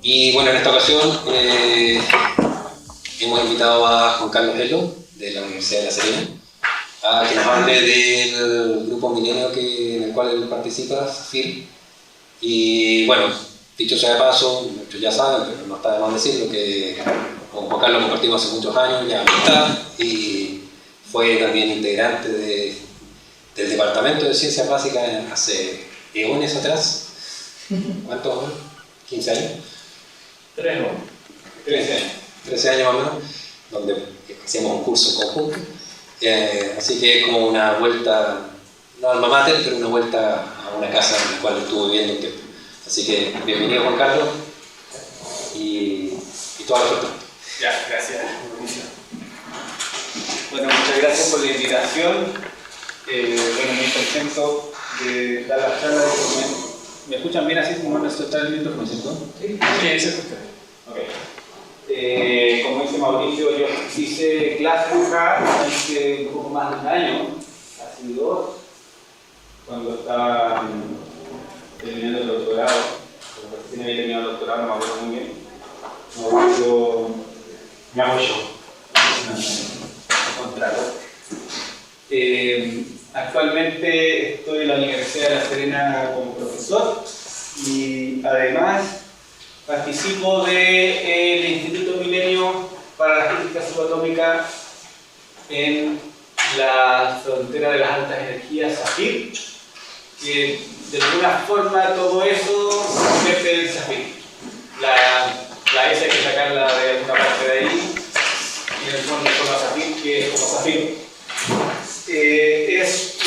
Y bueno, en esta ocasión hemos invitado a Juan Carlos Elo, de la Universidad de La Serena, a que nos hable del grupo Milenio en el cual él participa, SAFIR. Y bueno, dicho sea de paso, muchos ya saben, pero no está de más decirlo, que con Juan Carlos compartimos hace muchos años ya amistad y fue también integrante del Departamento de Ciencias Básicas hace eones atrás. ¿Cuántos? ¿15 años? 13 años. 13 años más o menos, donde hacíamos un curso en conjunto. Así que es como una vuelta, no alma mater, pero una vuelta a una casa en la cual estuve viviendo un tiempo. Así que bienvenido, Juan Carlos, y toda la suerte. Ya, gracias. Bueno, muchas gracias por la invitación. Bueno, muy contento de dar la charla de este. ¿Me escuchan bien así como no se está el micrófono, cierto? Sí, se escucha. Ok. Como dice Mauricio, yo hice clases acá hace un poco más de un año, casi 2, cuando estaba terminando el doctorado. Cuando recién había terminado el doctorado, no me acuerdo muy bien. Mauricio me apoyó. Contrato. Actualmente estoy en la Universidad de La Serena como profesor y además participo del Instituto Milenio para la Física Subatómica en la frontera de las altas energías, SAFIR, que de alguna forma todo eso se convierte en SAFIR. La S hay que sacarla de alguna parte de ahí y en el fondo forma SAFIR, que es como SAFIR. Es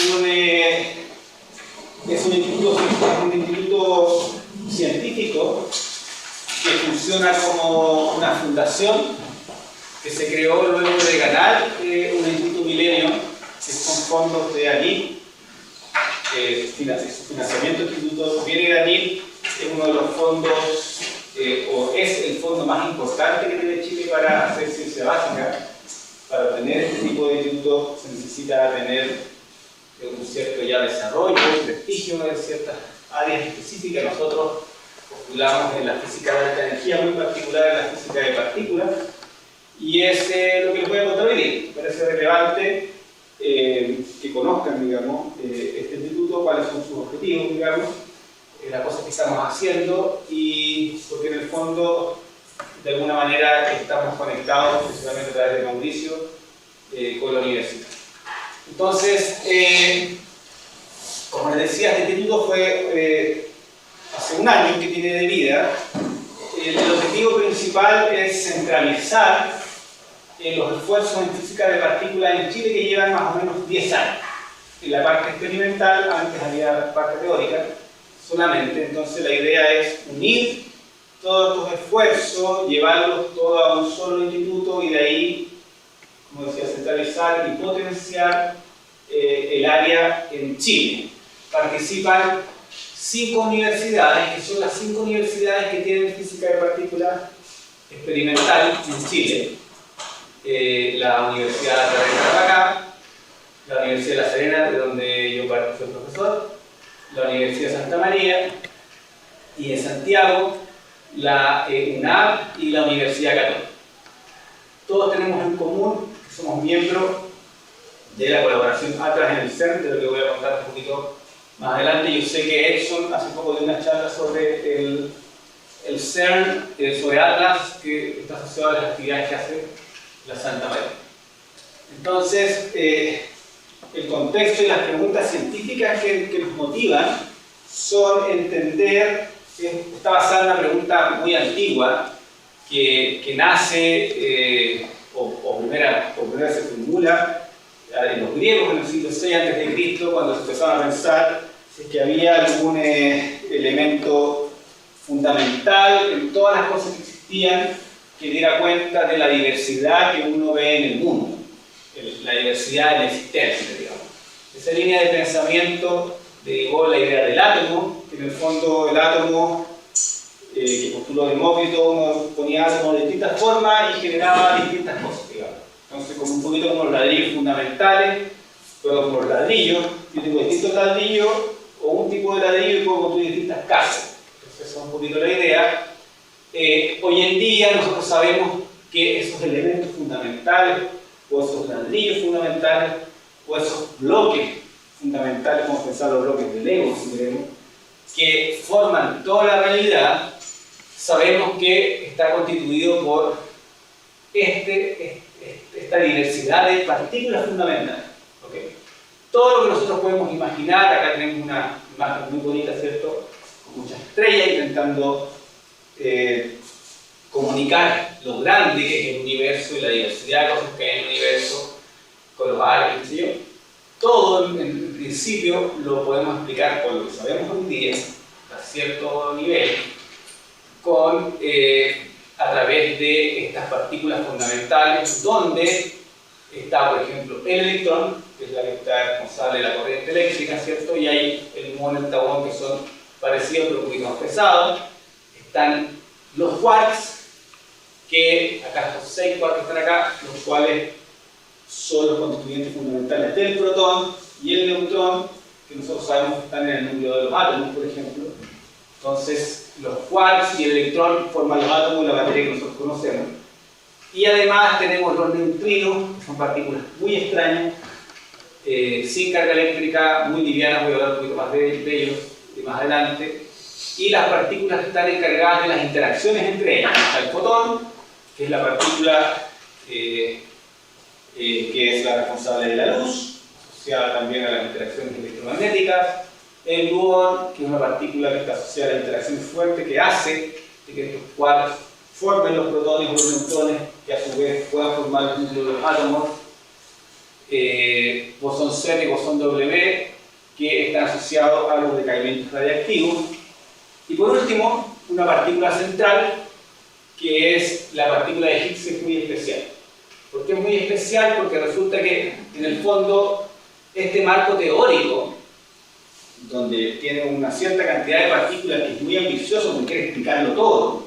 un instituto científico que funciona como una fundación que se creó luego de ganar un Instituto Milenio, que son fondos de ANIL. Su financiamiento del instituto viene de ANIL, es uno de los fondos, o es el fondo más importante que tiene Chile para hacer ciencia básica. Para obtener este tipo de instituto se necesita tener un cierto ya desarrollo, prestigio en ciertas áreas específicas. Nosotros postulamos en la física de alta energía, muy particular en la física de partículas, y es lo que les voy a contar hoy día. Me parece relevante que conozcan, digamos, este instituto, cuáles son sus objetivos, digamos, las cosas que estamos haciendo, y porque en el fondo de alguna manera estamos conectados, principalmente a través de Mauricio, con la universidad. Entonces, como les decía, este instituto fue hace un año que tiene de vida. El objetivo principal es centralizar los esfuerzos en física de partículas en Chile, que llevan más o menos 10 años. En la parte experimental, antes había parte teórica solamente, entonces la idea es unir todos estos esfuerzos, llevarlos todos a un solo instituto y de ahí, como decía, centralizar y potenciar el área en Chile. Participan 5 universidades, que son las 5 universidades que tienen física de partículas experimental en Chile. La Universidad de Tarapacá, la Universidad de La Serena, de donde yo soy profesor, la Universidad de Santa María, y en Santiago la UNAV y la Universidad Católica. Todos tenemos en común que somos miembros de la colaboración ATLAS en el CERN, de lo que voy a contar un poquito más adelante. Yo sé que Edson hace poco dio una charla sobre el CERN, sobre ATLAS, que está asociado a las actividades que hace la Santa María. Entonces, el contexto y las preguntas científicas que nos motivan son entender. Está basada en una pregunta muy antigua que nace o primero se formula en los griegos en el siglo VI a.C., cuando se empezaron a pensar si es que había algún elemento fundamental en todas las cosas que existían que diera cuenta de la diversidad que uno ve en el mundo, la diversidad en la existencia, digamos. Esa línea de pensamiento derivó la idea del átomo, que en el fondo el átomo, que postuló Demócrito, uno ponía átomos de distintas formas y generaba distintas cosas, digamos. Entonces, como un poquito como los ladrillos fundamentales, pero como los ladrillos, yo tengo distintos ladrillos o un tipo de ladrillo y puedo construir distintas casas. Entonces, esa es un poquito la idea. Hoy en día nosotros sabemos que esos elementos fundamentales, o esos ladrillos fundamentales, o esos bloques fundamentales, como pensar los bloques de Lego, si queremos, que forman toda la realidad, sabemos que está constituido por esta diversidad de partículas fundamentales. ¿Okay? Todo lo que nosotros podemos imaginar, acá tenemos una imagen muy bonita, ¿cierto? Con muchas estrellas intentando comunicar lo grande que es el universo y la diversidad de cosas que hay en el universo, con los árboles, qué sé yo. Todo en principio lo podemos explicar con lo que sabemos hoy día, a cierto nivel, a través de estas partículas fundamentales, donde está, por ejemplo, el electrón, que es la que está responsable de la corriente eléctrica, ¿cierto? Y hay el muón y el tauón, que son parecidos pero un poquito más pesados. Están los quarks, que acá estos 6 quarks que están acá, los cuales son los constituyentes fundamentales del protón y el neutrón, que nosotros sabemos que están en el núcleo de los átomos, por ejemplo. Entonces, los quarks y el electrón forman los átomos y la materia que nosotros conocemos. Y además tenemos los neutrinos, que son partículas muy extrañas, sin carga eléctrica, muy livianas, voy a hablar un poquito más de ellos más adelante. Y las partículas que están encargadas de las interacciones entre ellas. Está el fotón, que es la partícula que es la responsable de la luz, asociada también a las interacciones electromagnéticas. El gluón, que es una partícula que está asociada a las interacciones fuertes, que hace que estos quarks formen los protones o los neutrones, que a su vez puedan formar el núcleo de los átomos. Bosón Z y bosón W, que están asociados a los decaimientos radiactivos. Y por último, una partícula central, que es la partícula de Higgs, que es muy especial. ¿Por qué es muy especial? Porque resulta que, en el fondo, este marco teórico, donde tiene una cierta cantidad de partículas que es muy ambicioso, porque quiere explicarlo todo,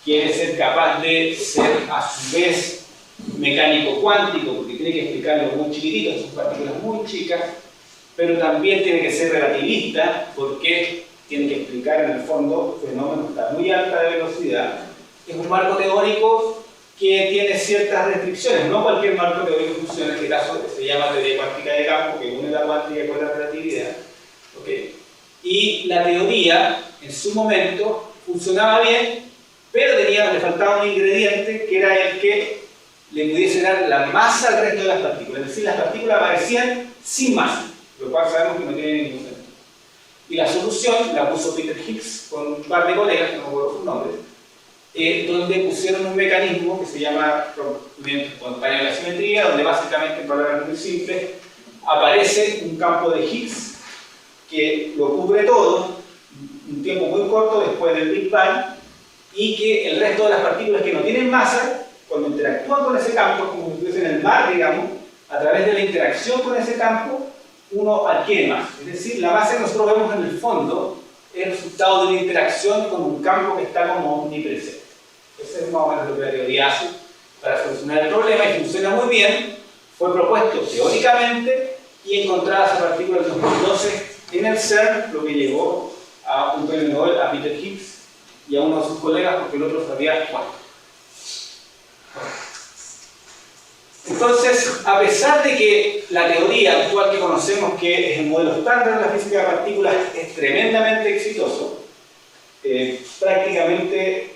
quiere ser capaz de ser a su vez mecánico cuántico, porque tiene que explicarlo muy chiquitito, son partículas muy chicas, pero también tiene que ser relativista, porque tiene que explicar en el fondo fenómenos a muy alta de velocidad. Es un marco teórico que tiene ciertas restricciones, no cualquier marco teórico funciona, en este caso se llama teoría cuántica de campo, que une la cuántica con la relatividad. ¿Okay? Y la teoría, en su momento, funcionaba bien, pero le faltaba un ingrediente que era el que le pudiese dar la masa al resto de las partículas. Es decir, las partículas aparecían sin masa, lo cual sabemos que no tiene ningún sentido. Y la solución la puso Peter Higgs con un par de colegas, que no me acuerdo sus nombres, donde pusieron un mecanismo que se llama procedimiento espontáneo de la simetría, donde básicamente, en palabras muy simples, aparece un campo de Higgs que lo cubre todo, un tiempo muy corto después del Big Bang, y que el resto de las partículas que no tienen masa, cuando interactúan con ese campo, como si estuviesen en el mar, digamos, a través de la interacción con ese campo, uno adquiere masa. Es decir, la masa que nosotros vemos en el fondo es el resultado de una interacción con un campo que está como omnipresente. Eso es más o menos lo que la teoría hace para solucionar el problema, y funciona muy bien. Fue propuesto teóricamente y encontrada esa partícula en 2012 en el CERN, lo que llevó a un premio Nobel a Peter Higgs y a uno de sus colegas, porque el otro sabía cuánto. Entonces, a pesar de que la teoría actual que conocemos, que es el modelo estándar de la física de partículas, es tremendamente exitoso, prácticamente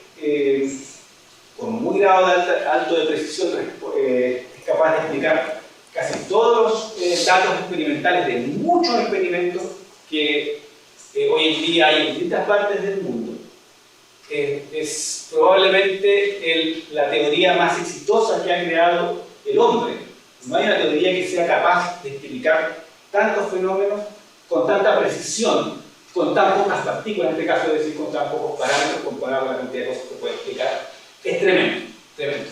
con muy grado alto de precisión es capaz de explicar casi todos los datos experimentales de muchos experimentos que hoy en día hay en distintas partes del mundo. Es probablemente la teoría más exitosa que ha creado el hombre. No hay una teoría que sea capaz de explicar tantos fenómenos con tanta precisión, con tan pocas partículas, en este caso es decir, con tan pocos parámetros comparado con la cantidad de cosas que puede explicar. Es tremendo, tremendo.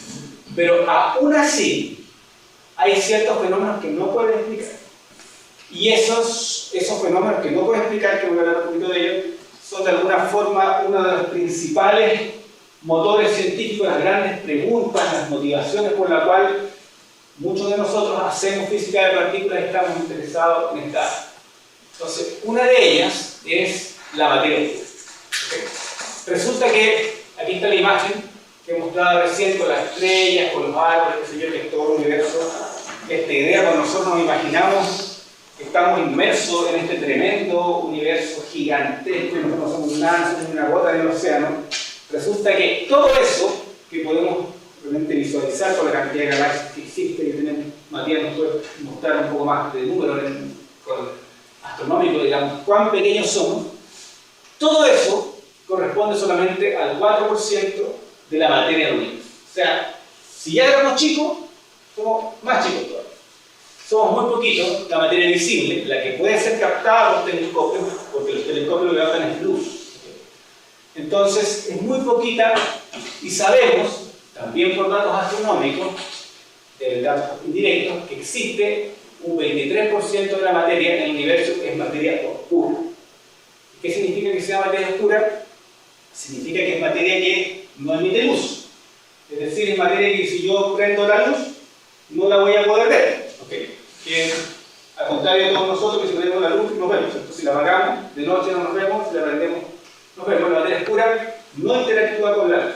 Pero aún así, hay ciertos fenómenos que no pueden explicar. Y esos fenómenos que no pueden explicar, que voy a hablar un poquito de ellos, son de alguna forma uno de los principales motores científicos, las grandes preguntas, las motivaciones por las cuales muchos de nosotros hacemos física de partículas y estamos interesados en esta área. Entonces, una de ellas es la materia oscura. ¿Okay? Resulta que aquí está la imagen que mostraba recién con las estrellas, con los árboles, qué sé yo, que es todo el universo. Esta idea, cuando nosotros nos imaginamos que estamos inmersos en este tremendo universo gigantesco, y nosotros no somos nada, no somos una gota del océano, resulta que todo eso que podemos realmente visualizar con la cantidad de galaxias que existe, que tenemos, Matías nos puede mostrar un poco más de números astronómicos, digamos, cuán pequeños somos, todo eso corresponde solamente al 4% de la materia del universo. O sea, si ya éramos chicos, somos más chicos todavía. Somos muy poquitos, la materia visible, la que puede ser captada por telescopios, porque los telescopios lo que captan es luz. Entonces, es muy poquita y sabemos, también por datos astronómicos, datos indirectos, que existe un 23% de la materia en el universo que es materia oscura. ¿Qué significa que sea materia oscura? Significa que es materia que no emite luz. Es decir, es materia que si yo prendo la luz, no la voy a poder ver. ¿Okay? Que al contrario de todos nosotros, que si prendemos la luz nos vemos. Entonces, si la apagamos, de noche no nos vemos, si la prendemos, nos vemos. La materia oscura no interactúa con la luz.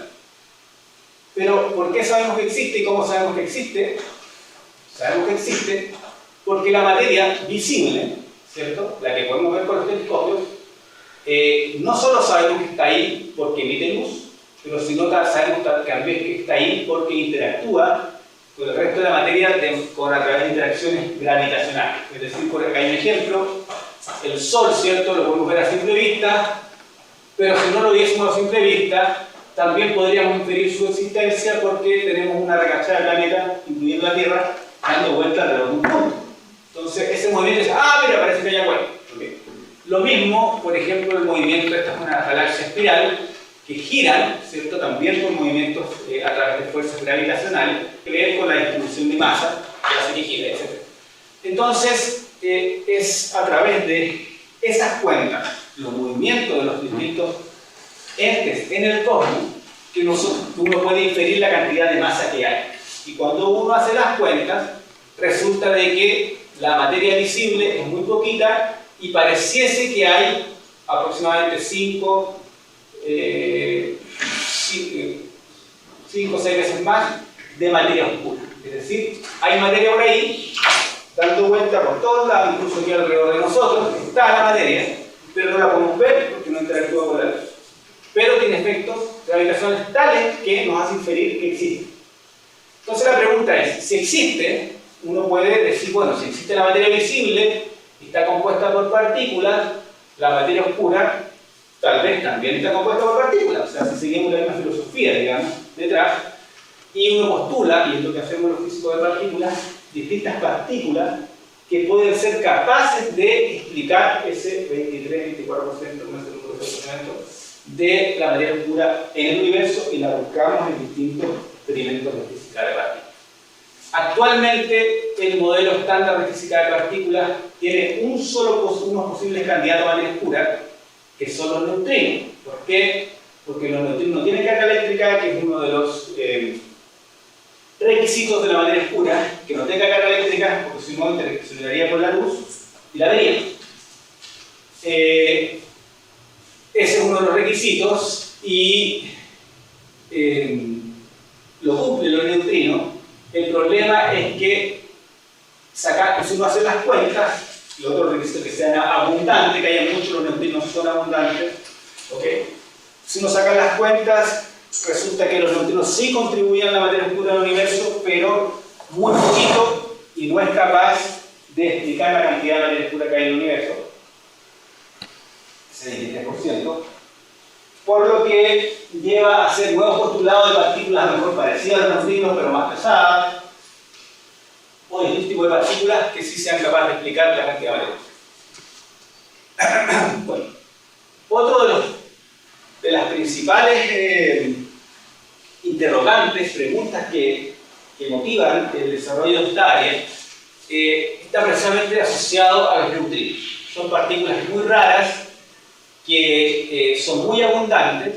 Pero, ¿por qué sabemos que existe y cómo sabemos que existe? Sabemos que existe porque la materia visible, ¿cierto? La que podemos ver con los telescopios, no solo sabemos que está ahí porque emite luz, pero sino sabemos también que está ahí porque interactúa con el resto de la materia a través de interacciones gravitacionales. Es decir, por acá hay un ejemplo, el Sol, ¿cierto? Lo podemos ver a simple vista, pero si no lo viésemos a simple vista, también podríamos inferir su existencia porque tenemos una recachada de planetas, incluyendo la Tierra, dando vuelta alrededor de un punto. Entonces, ese movimiento dice, mira, parece que hay agua. Okay. Lo mismo, por ejemplo, el movimiento de estas una galaxia espiral, que giran, ¿cierto? También por movimientos a través de fuerzas gravitacionales, que ven con la distribución de masa, que hace que gire, etc. Entonces, es a través de esas cuentas, los movimientos de los distintos entes en el cosmos, que uno puede inferir la cantidad de masa que hay. Y cuando uno hace las cuentas, resulta de que la materia visible es muy poquita y pareciese que hay aproximadamente 5 o 6 veces más de materia oscura. Es decir, hay materia por ahí dando vuelta por todos lados, incluso aquí alrededor de nosotros, está la materia, pero no la podemos ver porque no interactúa con la luz. Pero tiene efectos gravitacionales tales que nos hacen inferir que existe. Entonces la pregunta es, si existe, uno puede decir, bueno, si existe la materia visible y está compuesta por partículas, la materia oscura tal vez también está compuesta por partículas. O sea, si seguimos la misma filosofía, digamos, detrás, y uno postula, y es lo que hacemos los físicos de partículas, distintas partículas que pueden ser capaces de explicar ese 23-24%, no sé el número de de la materia oscura en el universo y la buscamos en distintos experimentos de física de partículas. Actualmente el modelo estándar de física de partículas tiene unos posibles candidatos a materia oscura, que son los neutrinos. ¿Por qué? Porque los neutrinos no tienen carga eléctrica, que es uno de los requisitos de la materia oscura, que no tenga carga eléctrica, porque si no interaccionaría con la luz y la vería. Ese es uno de los requisitos y lo cumplen los neutrinos. El problema es que si uno hace las cuentas, y otro requisito que sean abundantes, que haya muchos, los neutrinos son abundantes, ¿okay? Si uno saca las cuentas, resulta que los neutrinos sí contribuyen a la materia oscura del universo, pero muy poquito y no es capaz de explicar la cantidad de materia oscura que hay en el universo. 23%, por lo que lleva a hacer nuevos postulados de partículas a lo mejor parecidas a los neutrinos, pero más pesadas, o de este tipo de partículas que sí sean capaces de explicar la cantidad de materia. Bueno, otro de las principales interrogantes, preguntas que motivan el desarrollo de esta área, está precisamente asociado a los neutrinos. Son partículas muy raras que son muy abundantes.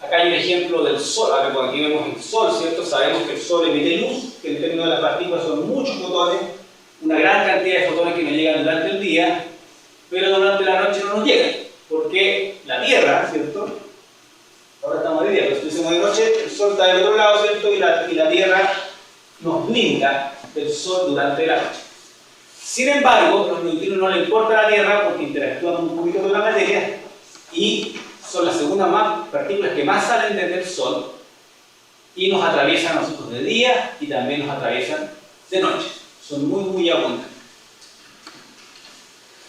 Acá hay un ejemplo del Sol, aquí vemos el Sol, ¿cierto? Sabemos que el Sol emite luz, que en términos de las partículas son muchos fotones, una gran cantidad de fotones que nos llegan durante el día, pero durante la noche no nos llegan, porque la Tierra, ¿cierto? Ahora estamos de día, pero estoy Sol está del otro lado, ¿cierto? Y la Tierra nos blinda del Sol durante la noche. Sin embargo, los neutrinos no le importa a la Tierra porque interactúan un poquito con la materia y son las segundas partículas que más salen desde el Sol y nos atraviesan a nosotros de día y también nos atraviesan de noche. Son muy abundantes.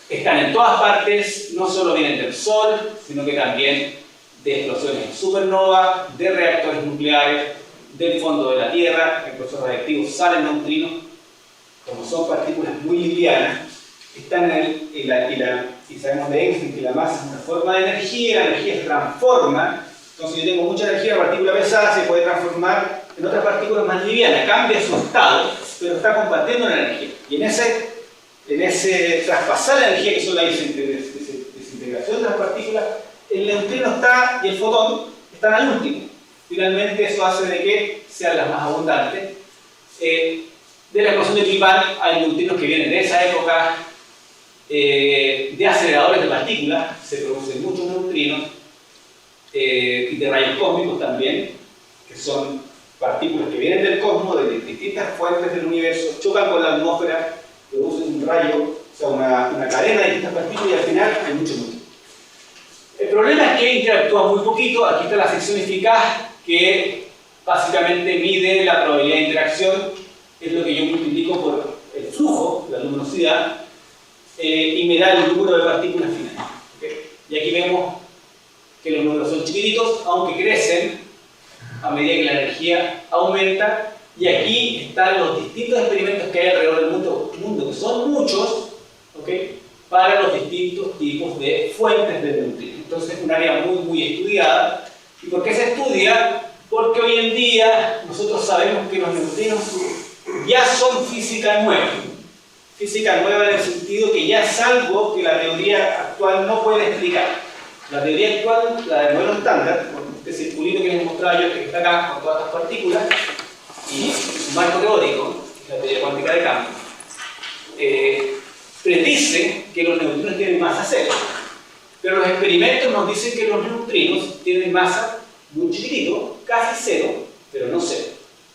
Están en todas partes, no solo vienen del Sol, sino que también de explosiones en supernova, de reactores nucleares, del fondo de la Tierra. En procesos radiactivos salen neutrinos, como son partículas muy livianas, están y sabemos de Einstein que la masa es una forma de energía, la energía se transforma. Entonces, si yo tengo mucha energía, la partícula pesada se puede transformar en otras partículas más livianas, cambia su estado, pero está compartiendo la energía. Y en ese traspasar la energía, que son la desintegración de las partículas, el neutrino está y el fotón están al último. Finalmente, eso hace de que sean las más abundantes. De la explosión de Big Bang hay neutrinos que vienen de esa época, de aceleradores de partículas, se producen muchos neutrinos, y de rayos cósmicos también, que son partículas que vienen del cosmos, de distintas fuentes del universo, chocan con la atmósfera, producen un rayo, o sea, una cadena de distintas partículas y al final hay mucho neutrino. El problema es que interactúa muy poquito. Aquí está la sección eficaz que básicamente mide la probabilidad de interacción, es lo que yo multiplico por el flujo, la luminosidad, y me da el número de partículas finales. ¿Okay? Y aquí vemos que los números son chiquititos, aunque crecen a medida que la energía aumenta, y aquí están los distintos experimentos que hay alrededor del mundo que son muchos, ¿okay? Para los distintos tipos de fuentes de neutrinos. Entonces es un área muy estudiada. ¿Y por qué se estudia? Porque hoy en día nosotros sabemos que los neutrinos ya son física nueva. Física nueva en el sentido que ya es algo que la teoría actual no puede explicar. La teoría actual, la de modelo estándar, este circulito que les mostraba yo, que está acá con todas estas partículas, y un marco teórico, la teoría cuántica de campo, predice que los neutrinos tienen masa cero. Pero los experimentos nos dicen que los neutrinos tienen masa muy chiquitito, casi cero, pero no cero.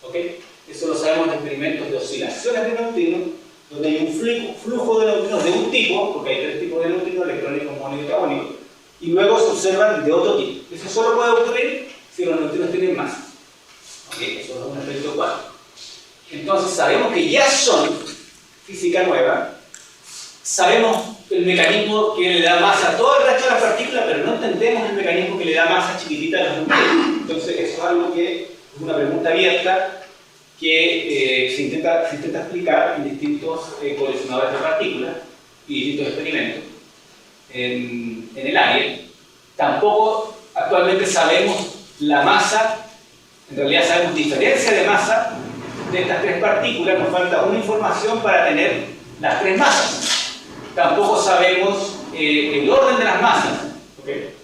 ¿Okay? Eso lo sabemos en experimentos de oscilaciones de neutrinos, donde hay un flujo de neutrinos de un tipo, porque hay tres tipos de neutrinos, electrónicos, muónicos y carbónicos, y luego se observan de otro tipo. Eso solo puede ocurrir si los neutrinos tienen masa. ¿Okay? Eso es un efecto cuántico. Entonces sabemos que ya son física nueva, sabemos el mecanismo que le da masa a todo el resto de las partículas, pero no entendemos el mecanismo que le da masa chiquitita a los neutrinos. Entonces eso es algo que es una pregunta abierta que se intenta explicar en distintos colisionadores de partículas y distintos experimentos en el área. Tampoco actualmente sabemos la masa, en realidad sabemos diferencia de masa de estas tres partículas, nos falta una información para tener las tres masas. Tampoco sabemos el orden de las masas. ¿Okay?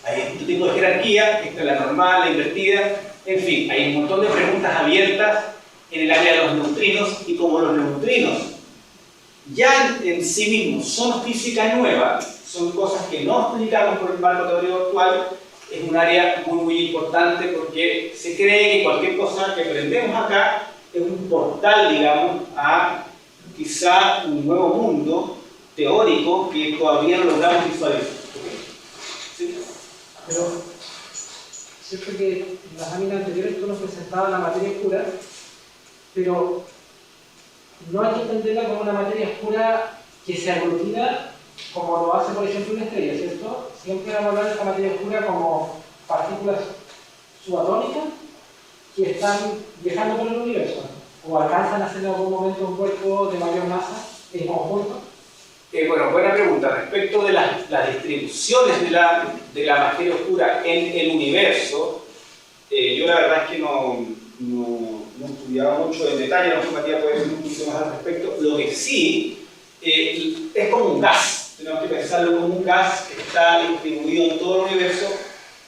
Hay este tipo de jerarquía, esta es la normal, la invertida, en fin, hay un montón de preguntas abiertas en el área de los neutrinos, y como los neutrinos ya en sí mismos son física nueva, son cosas que no explicamos por el marco teórico actual, es un área muy importante porque se cree que cualquier cosa que aprendemos acá es un portal, digamos, a quizá un nuevo mundo teórico que todavía no logramos visualizar. ¿Sí? Pero, cierto que en las láminas anteriores tú nos presentabas la materia oscura, pero no hay que entenderla como una materia oscura que se aglutina como lo hace, por ejemplo, una estrella, ¿cierto? Siempre vamos a hablar de esta materia oscura como partículas subatómicas que están viajando por el universo, o alcanzan a hacer en algún momento un cuerpo de mayor masa en conjunto. Bueno, buena pregunta. Respecto de las distribuciones de la materia oscura en el universo, yo la verdad es que no estudiaba mucho en detalle, no sé, Matías puede decir un poquito más al respecto. Lo que sí es como un gas, tenemos que pensarlo como un gas que está distribuido en todo el universo,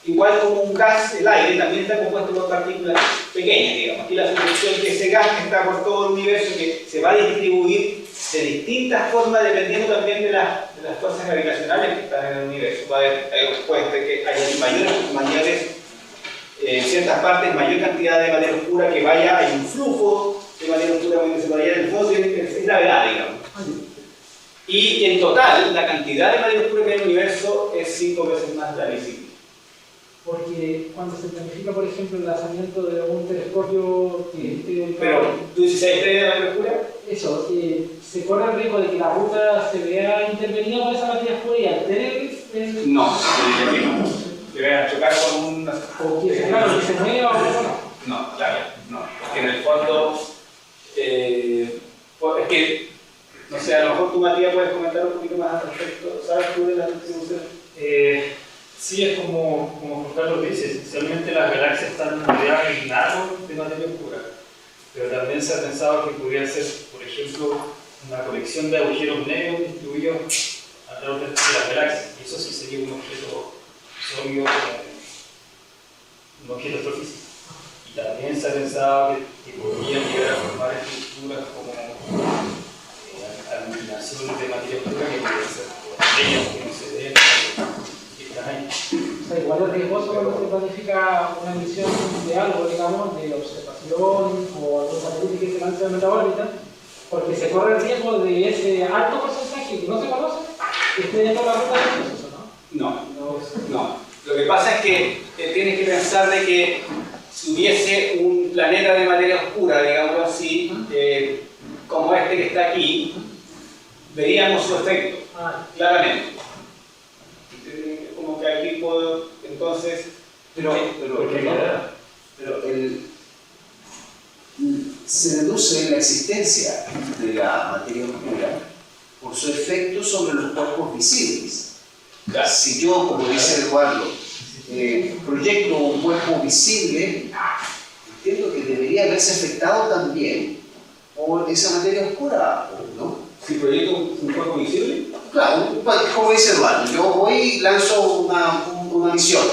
igual como un gas, el aire también está compuesto por partículas pequeñas, digamos. Aquí la suposición es que ese gas que está por todo el universo, que se va a distribuir de distintas formas dependiendo también de las fuerzas gravitacionales que están en el universo. Puede ser que haya mayores en ciertas partes mayor cantidad de materia oscura que vaya, hay un flujo de materia oscura que se vaya, en el fondo es gravedad, digamos. Y en total, la cantidad de materia oscura que hay en el universo es 5 veces más la visible. Porque cuando se planifica, por ejemplo, el lanzamiento de un telescopio que esté ubicado... Pero, ¿tú dices hay estrellas de materia oscura? Eso, se corre el riesgo de que la ruta se vea intervenida por esa materia oscura y altere el... No, yo diría que no. Que vayan a chocar con un... O que claro, que se mueva o algo, no. No, claro, no. Porque en el fondo, pues es que, no sé, a lo mejor tú, Matías, puedes comentar un poquito más al respecto. ¿Sabes tú de la distribución? Sí, es como Juan Carlos dice, esencialmente las galaxias están rodeadas en átomos de materia oscura, pero también se ha pensado que podría ser, por ejemplo, una colección de agujeros negros distribuidos alrededor de las galaxias, y eso sí sería un objeto sólido, un objeto astrofísico. Y también se ha pensado que podría llegar a formar estructuras como aglutinaciones de materia oscura que podrían ser estrellas que no se ven. O sea, igual es riesgoso cuando se planifica una misión de algo, digamos, de observación o algún satélite que se lance en otra órbita, porque se corre el riesgo de ese alto porcentaje que no se conoce que esté dentro de la ruta del proceso, ¿no? No. Lo que pasa es que tienes que pensar de que si hubiese un planeta de materia oscura, digámoslo así, como este que está aquí, veríamos su efecto, claramente. Como que aquí puedo, entonces... se deduce la existencia de la materia oscura por su efecto sobre los cuerpos visibles. Claro. Si yo, como dice Eduardo, proyecto un cuerpo visible, entiendo que debería haberse afectado también por esa materia oscura, ¿no? Si proyecto un cuerpo visible. Claro, como dice Eduardo, yo voy y lanzo una misión,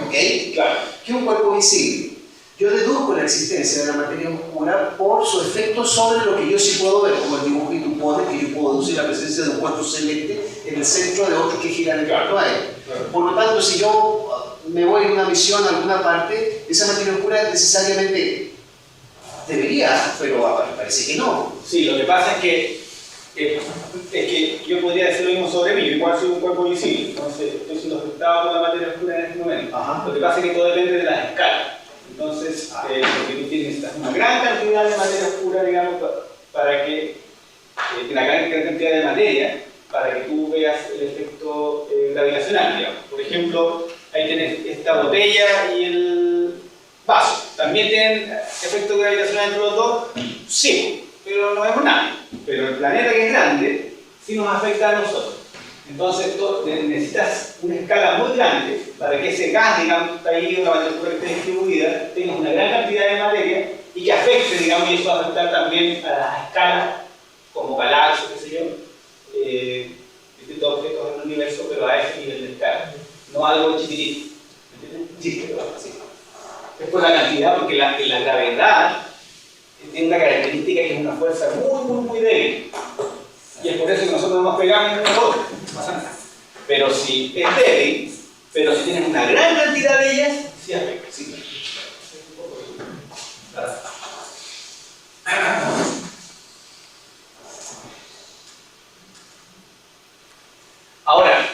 ¿ok? Claro. Que es un cuerpo visible. Yo deduzco la existencia de la materia oscura por su efecto sobre lo que yo sí puedo ver, como el dibujo que tú pones, que yo puedo deducir la presencia de un cuerpo celeste en el centro de otros que giran en cuanto a él. Por lo tanto, si yo me voy en una misión a alguna parte, esa materia oscura necesariamente debería, pero parece que no. Sí, lo que pasa es que yo podría decir lo mismo sobre mí, yo igual soy un cuerpo visible, entonces estoy siendo afectado por la materia oscura en este momento. Ajá. Lo que pasa es que todo depende de las escalas. Entonces, porque tú tienes una gran cantidad de materia oscura, digamos, para que, una gran cantidad de materia, para que tú veas el efecto gravitacional, digamos. Por ejemplo, ahí tienes esta botella y el vaso. ¿También tienen efecto gravitacional entre los dos? Sí, pero no vemos nada. Pero el planeta, que es grande, sí nos afecta a nosotros. Entonces necesitas una escala muy grande para que ese gas, digamos, que está ahí, una materia oscura que esté distribuida, tenga una gran cantidad de materia y que afecte, digamos, y eso va a afectar también a las escalas como galaxias, qué sé yo, distintos objetos en el universo, pero a ese nivel de escala, no algo chiquitito. ¿Entiendes? Sí, pero así. Después la cantidad, porque la gravedad tiene una característica que es una fuerza muy débil. Y es por eso que nosotros nos pegamos uno al otro, no pasa nada. Pero si es débil, pero si tienes una gran cantidad de ellas, sí afecta. Sí. Ahora,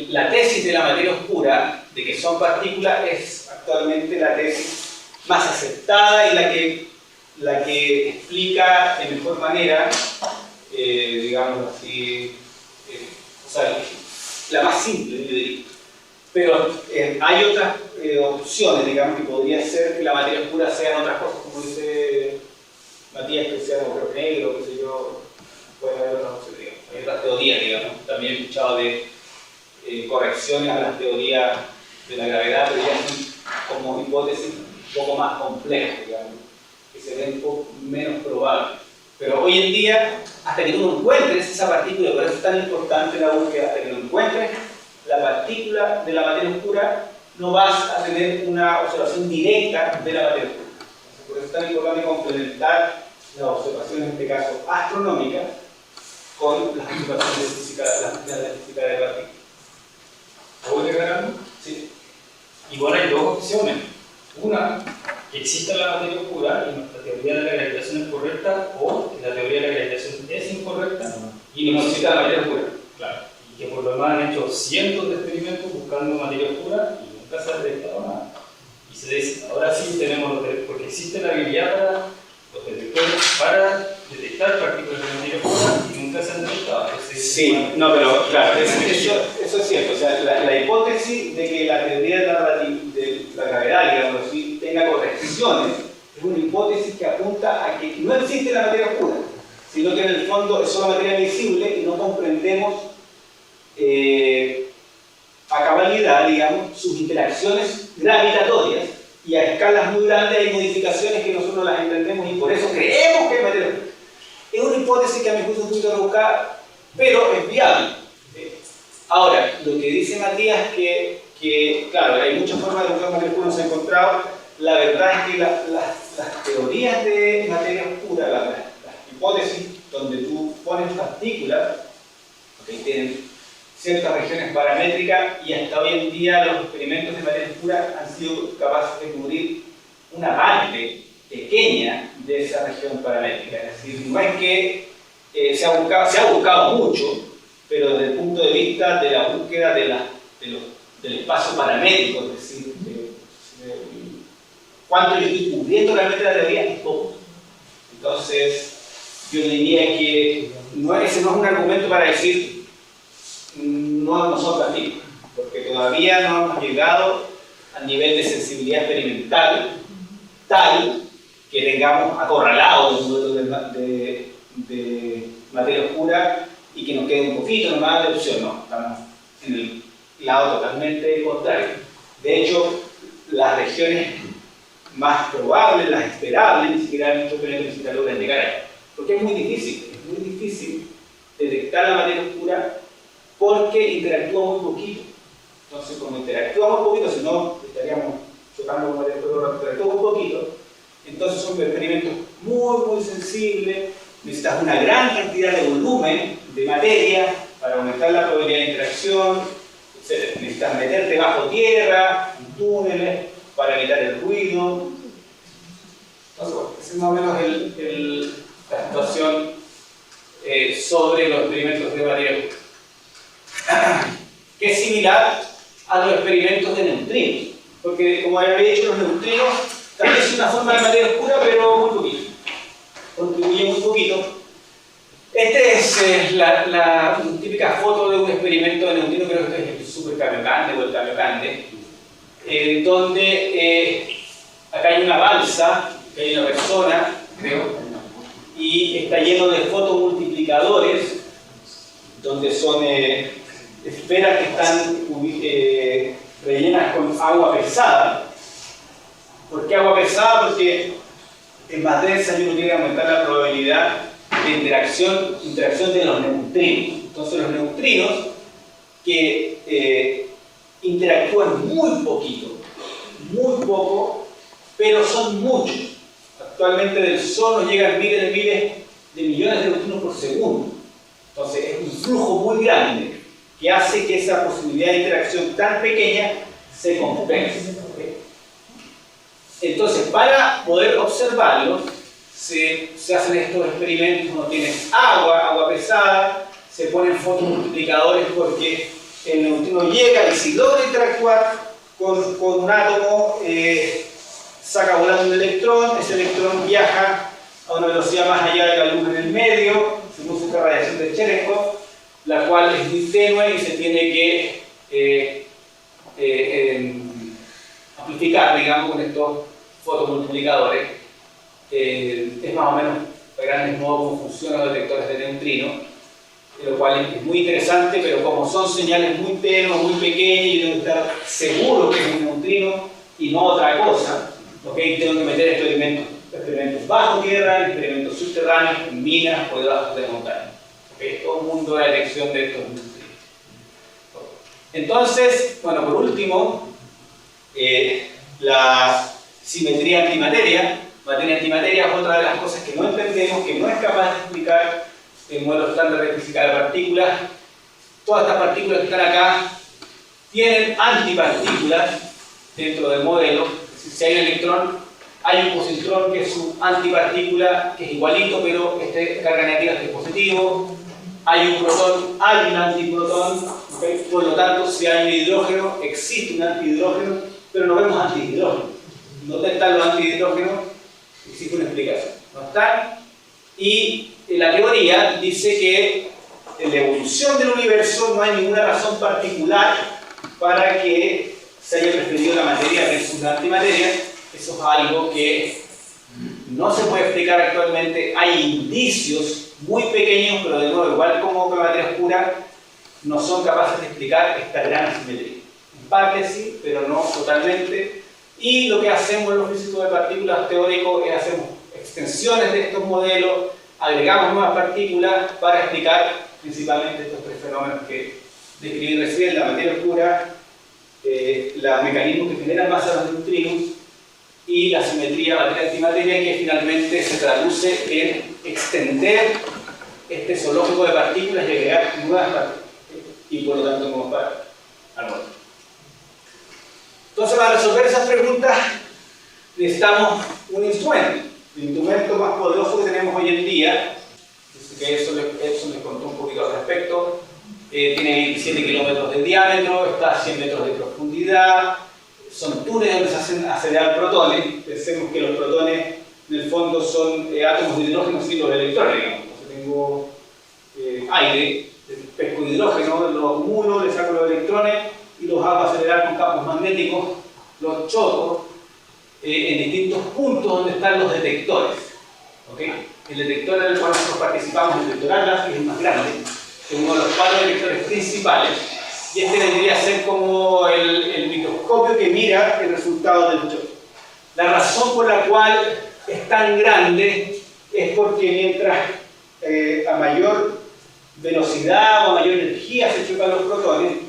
la tesis de la materia oscura, de que son partículas, es actualmente la tesis más aceptada y la que explica de mejor manera, digamos así, o sea, la más simple, yo diría. Pero hay otras opciones, digamos, que podría ser que la materia oscura sean otras cosas, como dice Matías, que sea agujero negro, qué sé yo, puede haber otras opciones, digamos. Hay otras teorías, digamos. También he escuchado de correcciones a las teorías de la gravedad, pero ya son como hipótesis un poco más complejas, digamos, que se ven un poco menos probables. Pero hoy en día, hasta que tú no encuentres esa partícula, por eso es tan importante la búsqueda, hasta que no encuentres la partícula de la materia oscura, no vas a tener una observación directa de la materia oscura. Por eso es tan importante complementar las observaciones, en este caso astronómicas, con las observaciones de física, de la física de partículas. ¿Puedo agregar algo? Sí. igual hay dos opciones. Una, que exista la materia oscura y nuestra teoría de la gravitación es correcta, o que la teoría de la gravitación es incorrecta Y no necesita la materia oscura. Claro. Y que por lo demás han hecho cientos de experimentos buscando materia oscura y nunca se ha detectado nada. Y se dice, ahora sí tenemos porque existe la habilidad para los detectores para detectar partículas de materia oscura y nunca se han detectado. Entonces, Sí, no, pero claro, eso es cierto. O sea, la hipótesis de que la teoría de la gravedad, digamos así, tenga correcciones, es una hipótesis que apunta a que no existe la materia oscura, sino que en el fondo es solo materia visible y no comprendemos a cabalidad, digamos, sus interacciones gravitatorias, y a escalas muy grandes hay modificaciones que nosotros las entendemos y por eso creemos que hay materia oscura. Es una hipótesis que a mi juicio es muy rebuscada, pero es viable. Ahora, lo que dice Matías que claro, hay muchas formas de buscar materia oscura, no se ha encontrado. La verdad es que las teorías de materia oscura, las hipótesis donde tú pones partículas, tienen ciertas regiones paramétricas, y hasta hoy en día los experimentos de materia oscura han sido capaces de cubrir una parte pequeña de esa región paramétrica. Es decir, no es que se ha buscado mucho, pero desde el punto de vista de la búsqueda del espacio paramétrico, es decir, cuánto yo estoy cubriendo realmente la teoría, es poco. Entonces, yo diría que ese no es un argumento para decir no son partículas, porque todavía no hemos llegado al nivel de sensibilidad experimental tal que tengamos acorralado el modelo de materia oscura y que nos quede un poquito nomás de opción. No, estamos en el lado totalmente contrario. De hecho, las regiones más probables, las esperables, ni siquiera muchos experimentos ni siquiera logran llegar ahí. Porque es muy difícil detectar la materia oscura porque interactúa muy poquito. Entonces, como interactúa muy poquito, si no estaríamos chocando con materia oscura, interactúa muy poquito. Entonces son experimentos muy sensibles, necesitas una gran cantidad de volumen de materia para aumentar la probabilidad de interacción, etc. Necesitas meterte bajo tierra, en túneles, para evitar el ruido. Entonces, bueno, esa es más o menos la situación sobre los experimentos de materia oscura, que es similar a los experimentos de neutrinos, porque como había dicho, los neutrinos también es una forma de materia oscura, pero muy poquito, contribuye muy poquito. Esta es la típica foto de un experimento de neutrino, creo que es el Super Kamiokande o el Kamiokande, donde acá hay una balsa, que hay una persona, creo, y está lleno de fotomultiplicadores, donde son esferas que están rellenas con agua pesada. ¿Por qué agua pesada? Porque es más densa y uno quiere aumentar la probabilidad de interacción de los neutrinos. Entonces los neutrinos que interactúan muy poquito, muy poco, pero son muchos. Actualmente del Sol nos llegan miles de millones de neutrinos por segundo. Entonces es un flujo muy grande que hace que esa posibilidad de interacción tan pequeña se compense. Entonces, para poder observarlo, se hacen estos experimentos. Uno tiene agua pesada, se ponen fotomultiplicadores porque el neutrino llega y si logra interactuar con un átomo, saca volando un electrón. Ese electrón viaja a una velocidad más allá de la luz en el medio, se produce esta radiación de Cherenkov, la cual es muy tenue y se tiene que amplificar, digamos, con estos fotomultiplicadores. Es más o menos a grandes modos cómo funcionan los detectores de neutrinos, lo cual es muy interesante, pero como son señales muy tenues, muy pequeñas, y tengo que estar seguro que es un neutrino y no otra cosa, tengo que meter experimentos bajo tierra, experimentos subterráneos, en minas o debajo de montañas. Todo el mundo de detección de estos neutrinos. Entonces, bueno, por último, la simetría antimateria. Materia-antimateria es otra de las cosas que no entendemos, que no es capaz de explicar el modelo estándar de física de partículas. Todas estas partículas que están acá tienen antipartículas dentro del modelo. Es decir, si hay un electrón, hay un positrón que es su antipartícula, que es igualito, pero carga negativa es positivo. Hay un protón, hay un antiprotón, ¿okay? Por lo tanto, si hay un hidrógeno, existe un antihidrógeno, pero no vemos antihidrógeno. ¿Dónde están los antihidrógenos? Existe una explicación. No están. Y la teoría dice que en la evolución del universo no hay ninguna razón particular para que se haya preferido la materia versus la antimateria. Eso es algo que no se puede explicar actualmente. Hay indicios muy pequeños, pero de nuevo, igual como con la materia oscura, no son capaces de explicar esta gran asimetría. En parte sí, pero no totalmente. Y lo que hacemos los físicos de partículas teóricos es hacemos extensiones de estos modelos, agregamos nuevas partículas para explicar principalmente estos tres fenómenos que describí recién: la materia oscura, los mecanismos que generan masa de los neutrinos y la simetría materia-antimateria, que finalmente se traduce en extender este zoológico de partículas y agregar nuevas partículas, y por lo tanto nuevos partículas. Entonces, para resolver esas preguntas necesitamos un instrumento. El instrumento más poderoso que tenemos hoy en día, que Edson les contó un poquito al respecto, tiene 27 kilómetros de diámetro, está a 100 metros de profundidad, son túneles donde se hacen acelerar protones. Pensemos que los protones en el fondo son átomos de hidrógeno sin los electrones. Entonces tengo aire, pesco hidrógeno, lo acumulo, le saco los electrones y los hago acelerar con campos magnéticos, los choco en distintos puntos donde están los detectores. ¿Okay? El detector en el cual nosotros participamos, el detector Atlas, que es el más grande, es uno de los 4 detectores principales, y este debería ser como el microscopio que mira el resultado del choque. La razón por la cual es tan grande es porque mientras a mayor velocidad o a mayor energía se chocan los protones,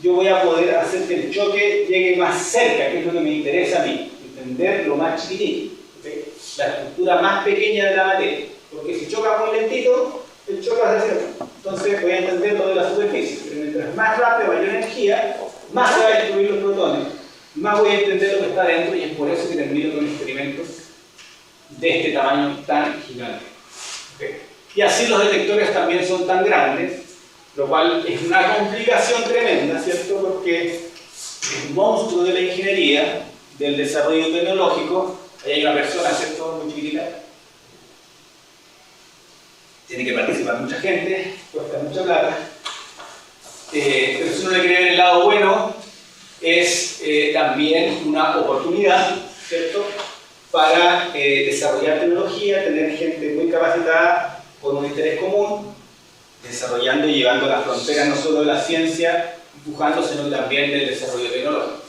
yo voy a poder hacer que el choque llegue más cerca, que es lo que me interesa a mí, entender lo más chiquitito, ¿okay? La estructura más pequeña de la materia, porque si choca muy lentito, el choque va a ser cero. Entonces voy a entender lo de la superficie, pero mientras más rápido, mayor energía, más se va a destruir los protones, más voy a entender lo que está dentro, y es por eso que termino con experimentos de este tamaño tan gigante. ¿Okay? Y así los detectores también son tan grandes, lo cual es una complicación tremenda, ¿cierto? Porque es un monstruo de la ingeniería, del desarrollo tecnológico. Ahí hay una persona, ¿cierto? Muy chiquitita. Tiene que participar mucha gente, cuesta mucha plata. Pero si uno le quiere ver el lado bueno, es también una oportunidad, ¿cierto? Para desarrollar tecnología, tener gente muy capacitada con un interés común, desarrollando y llevando las fronteras no solo de la ciencia, empujando, sino también del desarrollo tecnológico.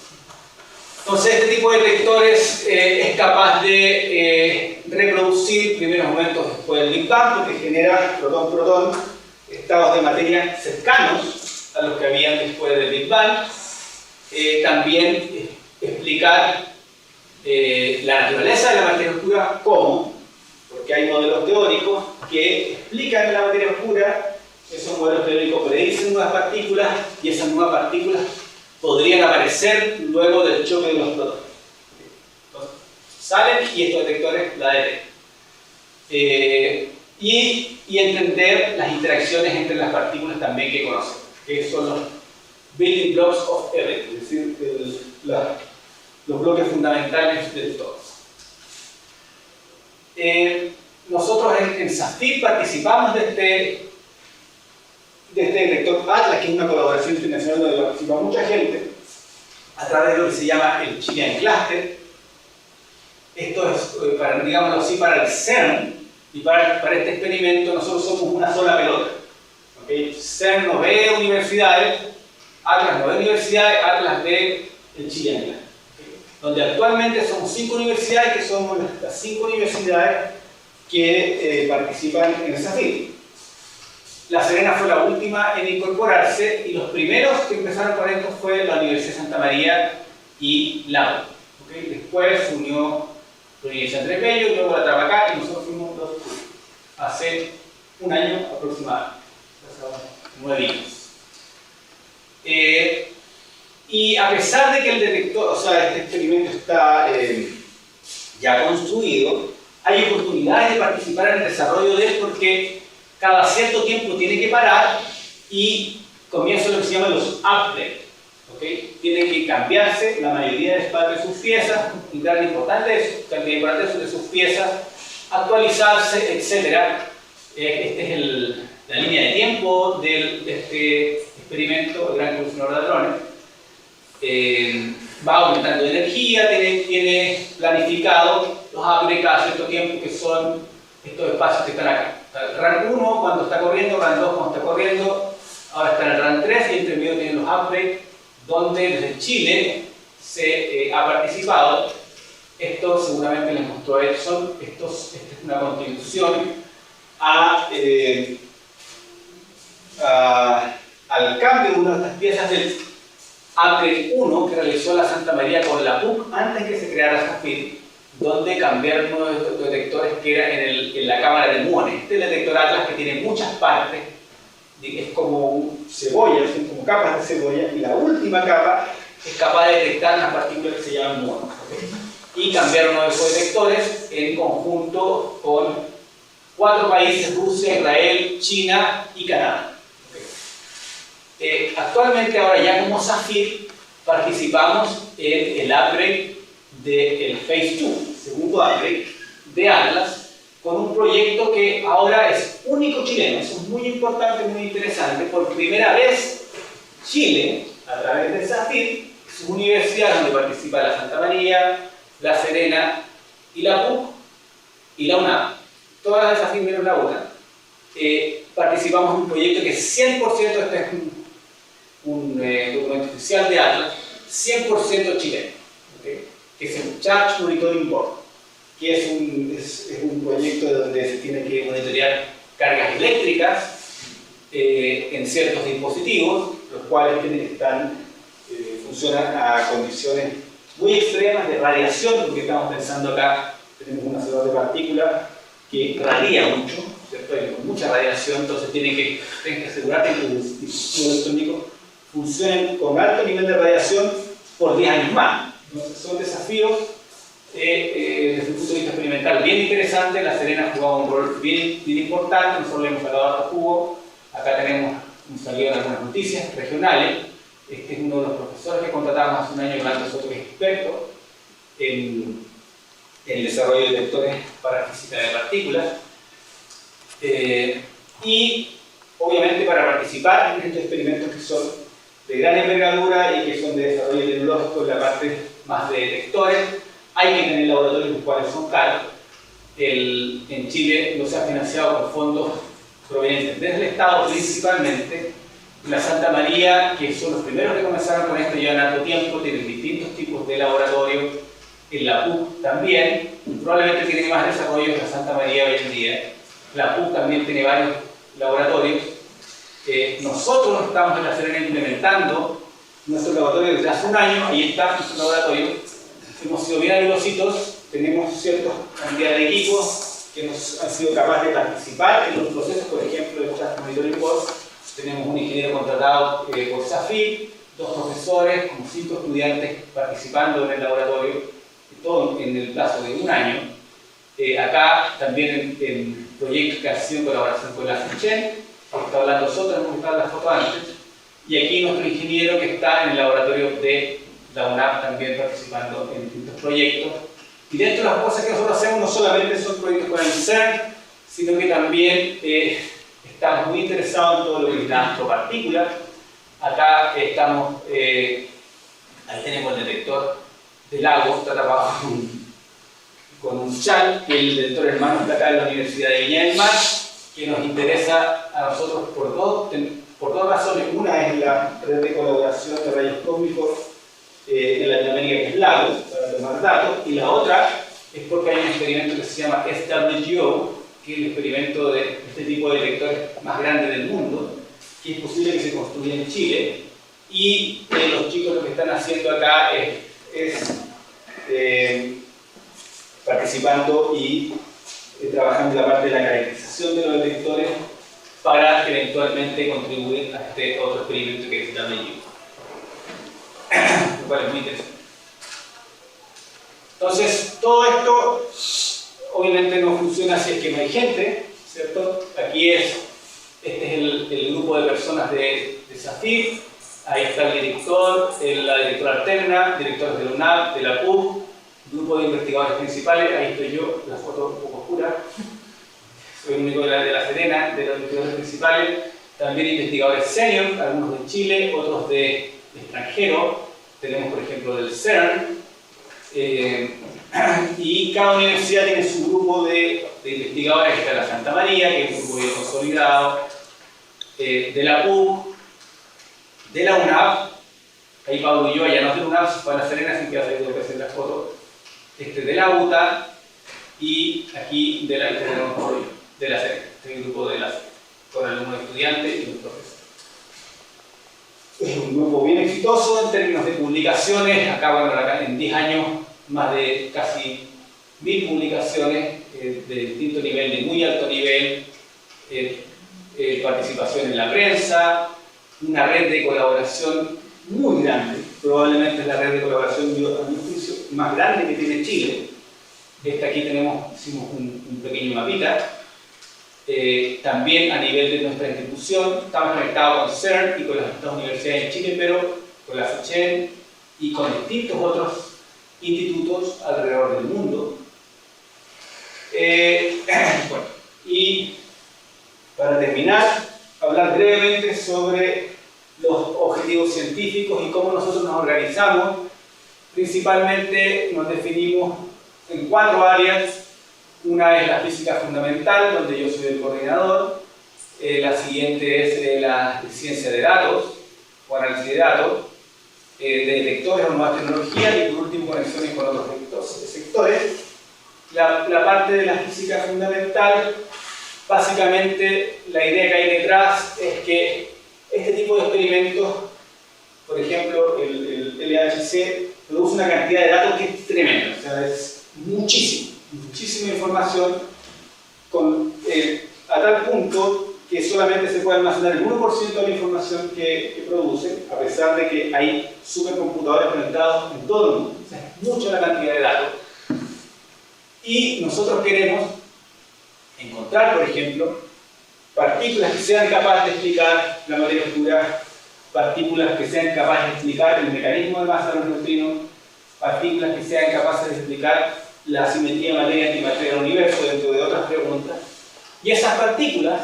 Entonces, este tipo de detectores es capaz de reproducir primeros momentos después del Big Bang, porque genera protón-protón, estados de materia cercanos a los que habían después del Big Bang. También explicar la naturaleza de la materia oscura, ¿cómo? Porque hay modelos teóricos que explican la materia oscura. Esos modelos teóricos predicen nuevas partículas, y esas nuevas partículas podrían aparecer luego del choque de los protones. Entonces, salen y estos detectores la detectan. Y entender las interacciones entre las partículas también que conocemos, que son los building blocks of everything, es decir, los bloques fundamentales del todo. Nosotros en SAFIR participamos de este detector Atlas, que es una colaboración internacional donde participa mucha gente, a través de lo que se llama el Chilean Cluster. Esto es, digámoslo así, para el CERN, y para este experimento nosotros somos una sola pelota. ¿Okay? CERN no ve universidades, Atlas no ve universidades, Atlas ve el Chilean Cluster. ¿Okay? Donde actualmente somos 5 universidades, que somos las 5 universidades que participan en el SAFIR. La Serena fue la última en incorporarse, y los primeros que empezaron con esto fue la Universidad de Santa María y la U. ¿Okay? Después se unió la Universidad Andrés Bello, y luego la Trabacá, y nosotros fuimos los hace un año aproximadamente, hace 9 años. Y a pesar de que el detector, o sea, este experimento está ya construido, hay oportunidades de participar en el desarrollo de él porque cada cierto tiempo tiene que parar y comienza lo que se llaman los updates. ¿Okay? Tienen que cambiarse la mayoría de sus piezas, un gran importante de sus piezas, actualizarse, etc. Esta es la línea de tiempo de este experimento, el gran evolucionador de hadrones. Va aumentando de energía, tiene planificado los upgrades cada cierto tiempo, que son estos espacios que están acá. RAN 1 cuando está corriendo, RAN 2 cuando está corriendo, ahora está en el RAN 3 y entre medio tienen los upgrades, donde desde Chile se ha participado. Esto seguramente les mostró Edson. Esta es una contribución al cambio de una de estas piezas del upgrade 1 que realizó la Santa María con la PUC antes que se creara SAFIR, donde cambiaron uno de estos detectores que era en la cámara de muones. Este es el detector Atlas que tiene muchas partes, es como cebolla, son como capas de cebolla, y la última capa es capaz de detectar unas partículas que se llaman muones. ¿Okay? Y cambiaron uno de esos detectores en conjunto con 4 países: Rusia, Israel, China y Canadá. Actualmente, ahora ya como SAFIR, participamos en el upgrade del Phase 2, segundo upgrade de Atlas, con un proyecto que ahora es único chileno. Eso es muy importante, muy interesante. Por primera vez, Chile, a través del SAFIR, sus universidades donde participa la Santa María, la Serena y la PUC y la UNAM, todas las de SAFIR menos la UNAM, participamos en un proyecto que es 100%, este es un documento oficial de Atlas, 100% chileno, ¿okay? Que es el Charge Monitoring Board, que es un proyecto donde se tiene que monitorear cargas eléctricas en ciertos dispositivos, los cuales funcionan a condiciones muy extremas de radiación, porque estamos pensando acá, tenemos un acelerador de partículas que radia mucho, ¿cierto? Hay mucha radiación, entonces tienen que asegurarte que los dispositivos electrónicos funcionen con alto nivel de radiación por 10 años más. Entonces son desafíos desde el punto de vista experimental bien interesantes. La Serena ha jugado un rol bien importante, nosotros le hemos sacado harto jugo. Acá tenemos salido en algunas noticias regionales. Este es uno de los profesores que contratamos hace un año, que nosotros es experto en el desarrollo de detectores para física de partículas. Y obviamente para participar en estos experimentos que son de gran envergadura y que son de desarrollo tecnológico en la parte más de detectores, hay que tener laboratorios los cuales son caros. En Chile no se ha financiado con fondos provenientes desde el Estado principalmente. La Santa María, que son los primeros que comenzaron con esto, llevan harto tiempo, tienen distintos tipos de laboratorios. En la PUC también, probablemente tiene más desarrollo que la Santa María hoy en día. La PUC también tiene varios laboratorios. Nosotros estamos en la Serena implementando nuestro laboratorio desde hace un año. Ahí está nuestro laboratorio. Hemos sido bien habiliositos, tenemos cierta cantidad de equipos que nos han sido capaces de participar en los procesos, por ejemplo, de Charge Monitoring Board. Tenemos un ingeniero contratado por SAFIR, 2 profesores, como 5 estudiantes participando en el laboratorio, todo en el plazo de un año. Acá también en proyectos que han sido en colaboración con la FICHEN, que está hablando nosotros, hemos mostrado las fotos antes, y aquí nuestro ingeniero que está en el laboratorio de la UNAM también participando en distintos proyectos. Y dentro de las cosas que nosotros hacemos no solamente son proyectos con el CERN, sino que también estamos muy interesados en todo lo que es la astropartícula. Acá estamos, ahí tenemos el detector del agua, está tapado con un chal, que el detector hermano está acá en la Universidad de Viña del Mar, que nos interesa a nosotros por dos razones. Una es la red de colaboración de rayos cósmicos en Latinoamérica, que es LAGO, para tomar datos, y la otra es porque hay un experimento que se llama SWGO, que es el experimento de este tipo de detectores más grande del mundo, que es posible que se construya en Chile, y los chicos lo que están haciendo acá es participando y trabajando en la parte de la caracterización de los detectores para eventualmente contribuir a este otro experimento que es WGO. lo cual es muy interesante. Entonces, todo esto obviamente no funciona si es que no hay gente, ¿cierto? Aquí este es el grupo de personas de SAFIR, ahí está el director, la directora alterna, directores de la UNAP, de la PUC, grupo de investigadores principales, ahí estoy yo, la foto un poco oscura, soy el único de la Serena, de los investigadores principales, también investigadores senior, algunos de Chile, otros de extranjero, tenemos por ejemplo del CERN, y cada universidad tiene su grupo de investigadores, que está la Santa María, que es un grupo bien consolidado, de la PUC, de la UNAP, ahí Pablo y yo, allá no es de la UNAP, se fue a la Serena, así que va a salir dos veces las fotos, de la UTA, y aquí de la Serena, el grupo de la Serena, con alumnos estudiantes y un profesor. Es un grupo bien exitoso en términos de publicaciones, acá bueno, en 10 años más de casi 1000 publicaciones de distinto nivel, de muy alto nivel, participación en la prensa, una red de colaboración muy grande, probablemente es la red de colaboración a mi juicio más grande que tiene Chile. Aquí hicimos un pequeño mapita. También a nivel de nuestra institución, estamos conectados con CERN y con las distintas universidades en Chile, pero con la FUCHEN y con distintos otros institutos alrededor del mundo. Bueno, y para terminar, hablar brevemente sobre los objetivos científicos y cómo nosotros nos organizamos. Principalmente nos definimos en 4 áreas. Una es la física fundamental, donde yo soy el coordinador. La siguiente es la ciencia de datos, o análisis de datos, de detectores o nuevas tecnologías, y por último conexiones con otros sectores. La parte de la física fundamental, básicamente la idea que hay detrás es que este tipo de experimentos, por ejemplo el LHC, produce una cantidad de datos que es tremenda, o sea, es muchísima información, a tal punto que solamente se puede almacenar el 1% de la información que produce, a pesar de que hay supercomputadores conectados en todo el mundo. O sea, es mucha la cantidad de datos. Y nosotros queremos encontrar, por ejemplo, partículas que sean capaces de explicar la materia oscura, partículas que sean capaces de explicar el mecanismo de masa de los neutrinos, partículas que sean capaces de explicar la simetría materia-antimateria del universo, dentro de otras preguntas. Y esas partículas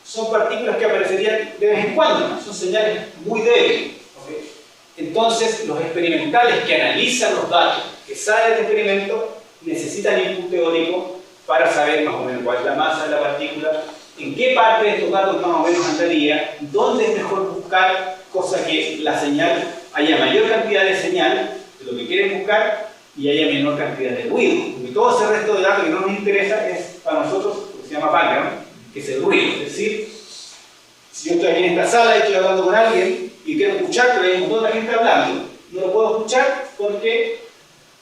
son partículas que aparecerían de vez en cuando, son señales muy débiles. ¿Okay? Entonces, los experimentales que analizan los datos que salen de este experimento necesitan input teórico para saber más o menos cuál es la masa de la partícula, en qué parte de estos datos más o menos andaría, dónde es mejor buscar, cosa que la señal haya mayor cantidad de señal de lo que quieren buscar y haya menor cantidad de ruido. Porque todo ese resto de datos que no nos interesa es para nosotros lo que se llama background, que es el ruido. Es decir, si yo estoy aquí en esta sala y estoy hablando con alguien y quiero escuchar, pero hay un montón de gente hablando, no lo puedo escuchar porque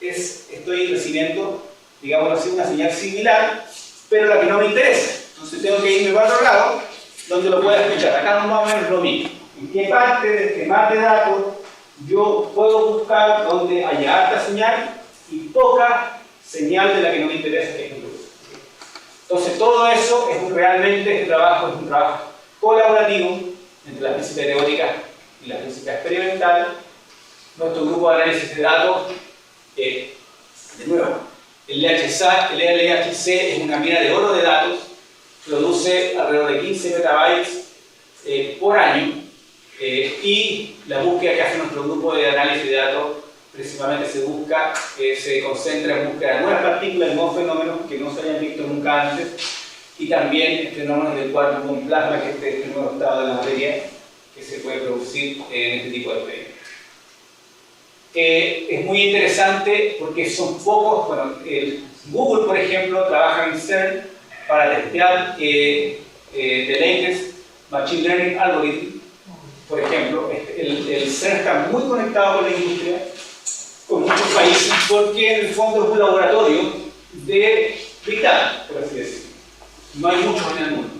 estoy recibiendo, digamos así, una señal similar, pero la que no me interesa. Entonces tengo que irme para otro lado donde lo pueda escuchar. Acá más o menos lo mismo. ¿En qué parte de este mar de datos yo puedo buscar donde haya alta señal y poca señal de la que no me interesa, que es el ruido? Entonces todo eso realmente este trabajo es un trabajo colaborativo entre la física teórica y la física experimental. Nuestro grupo de análisis de datos, de nuevo, el LHC es una mina de oro de datos, produce alrededor de 15 petabytes por año, y la búsqueda que hace nuestro grupo de análisis de datos principalmente se concentra en búsqueda de nuevas partículas y nuevos fenómenos que no se hayan visto nunca antes, y también fenómenos del cuarto con plasma, que es el nuevo estado de la materia que se puede producir en este tipo de experimentos. Es muy interesante porque son pocos. Bueno, Google, por ejemplo, trabaja en CERN para testear the latest machine learning algorithm. Por ejemplo, el CERN está muy conectado con la industria, con muchos países, porque en el fondo es un laboratorio de Big Data, por así decirlo. No hay muchos en el mundo.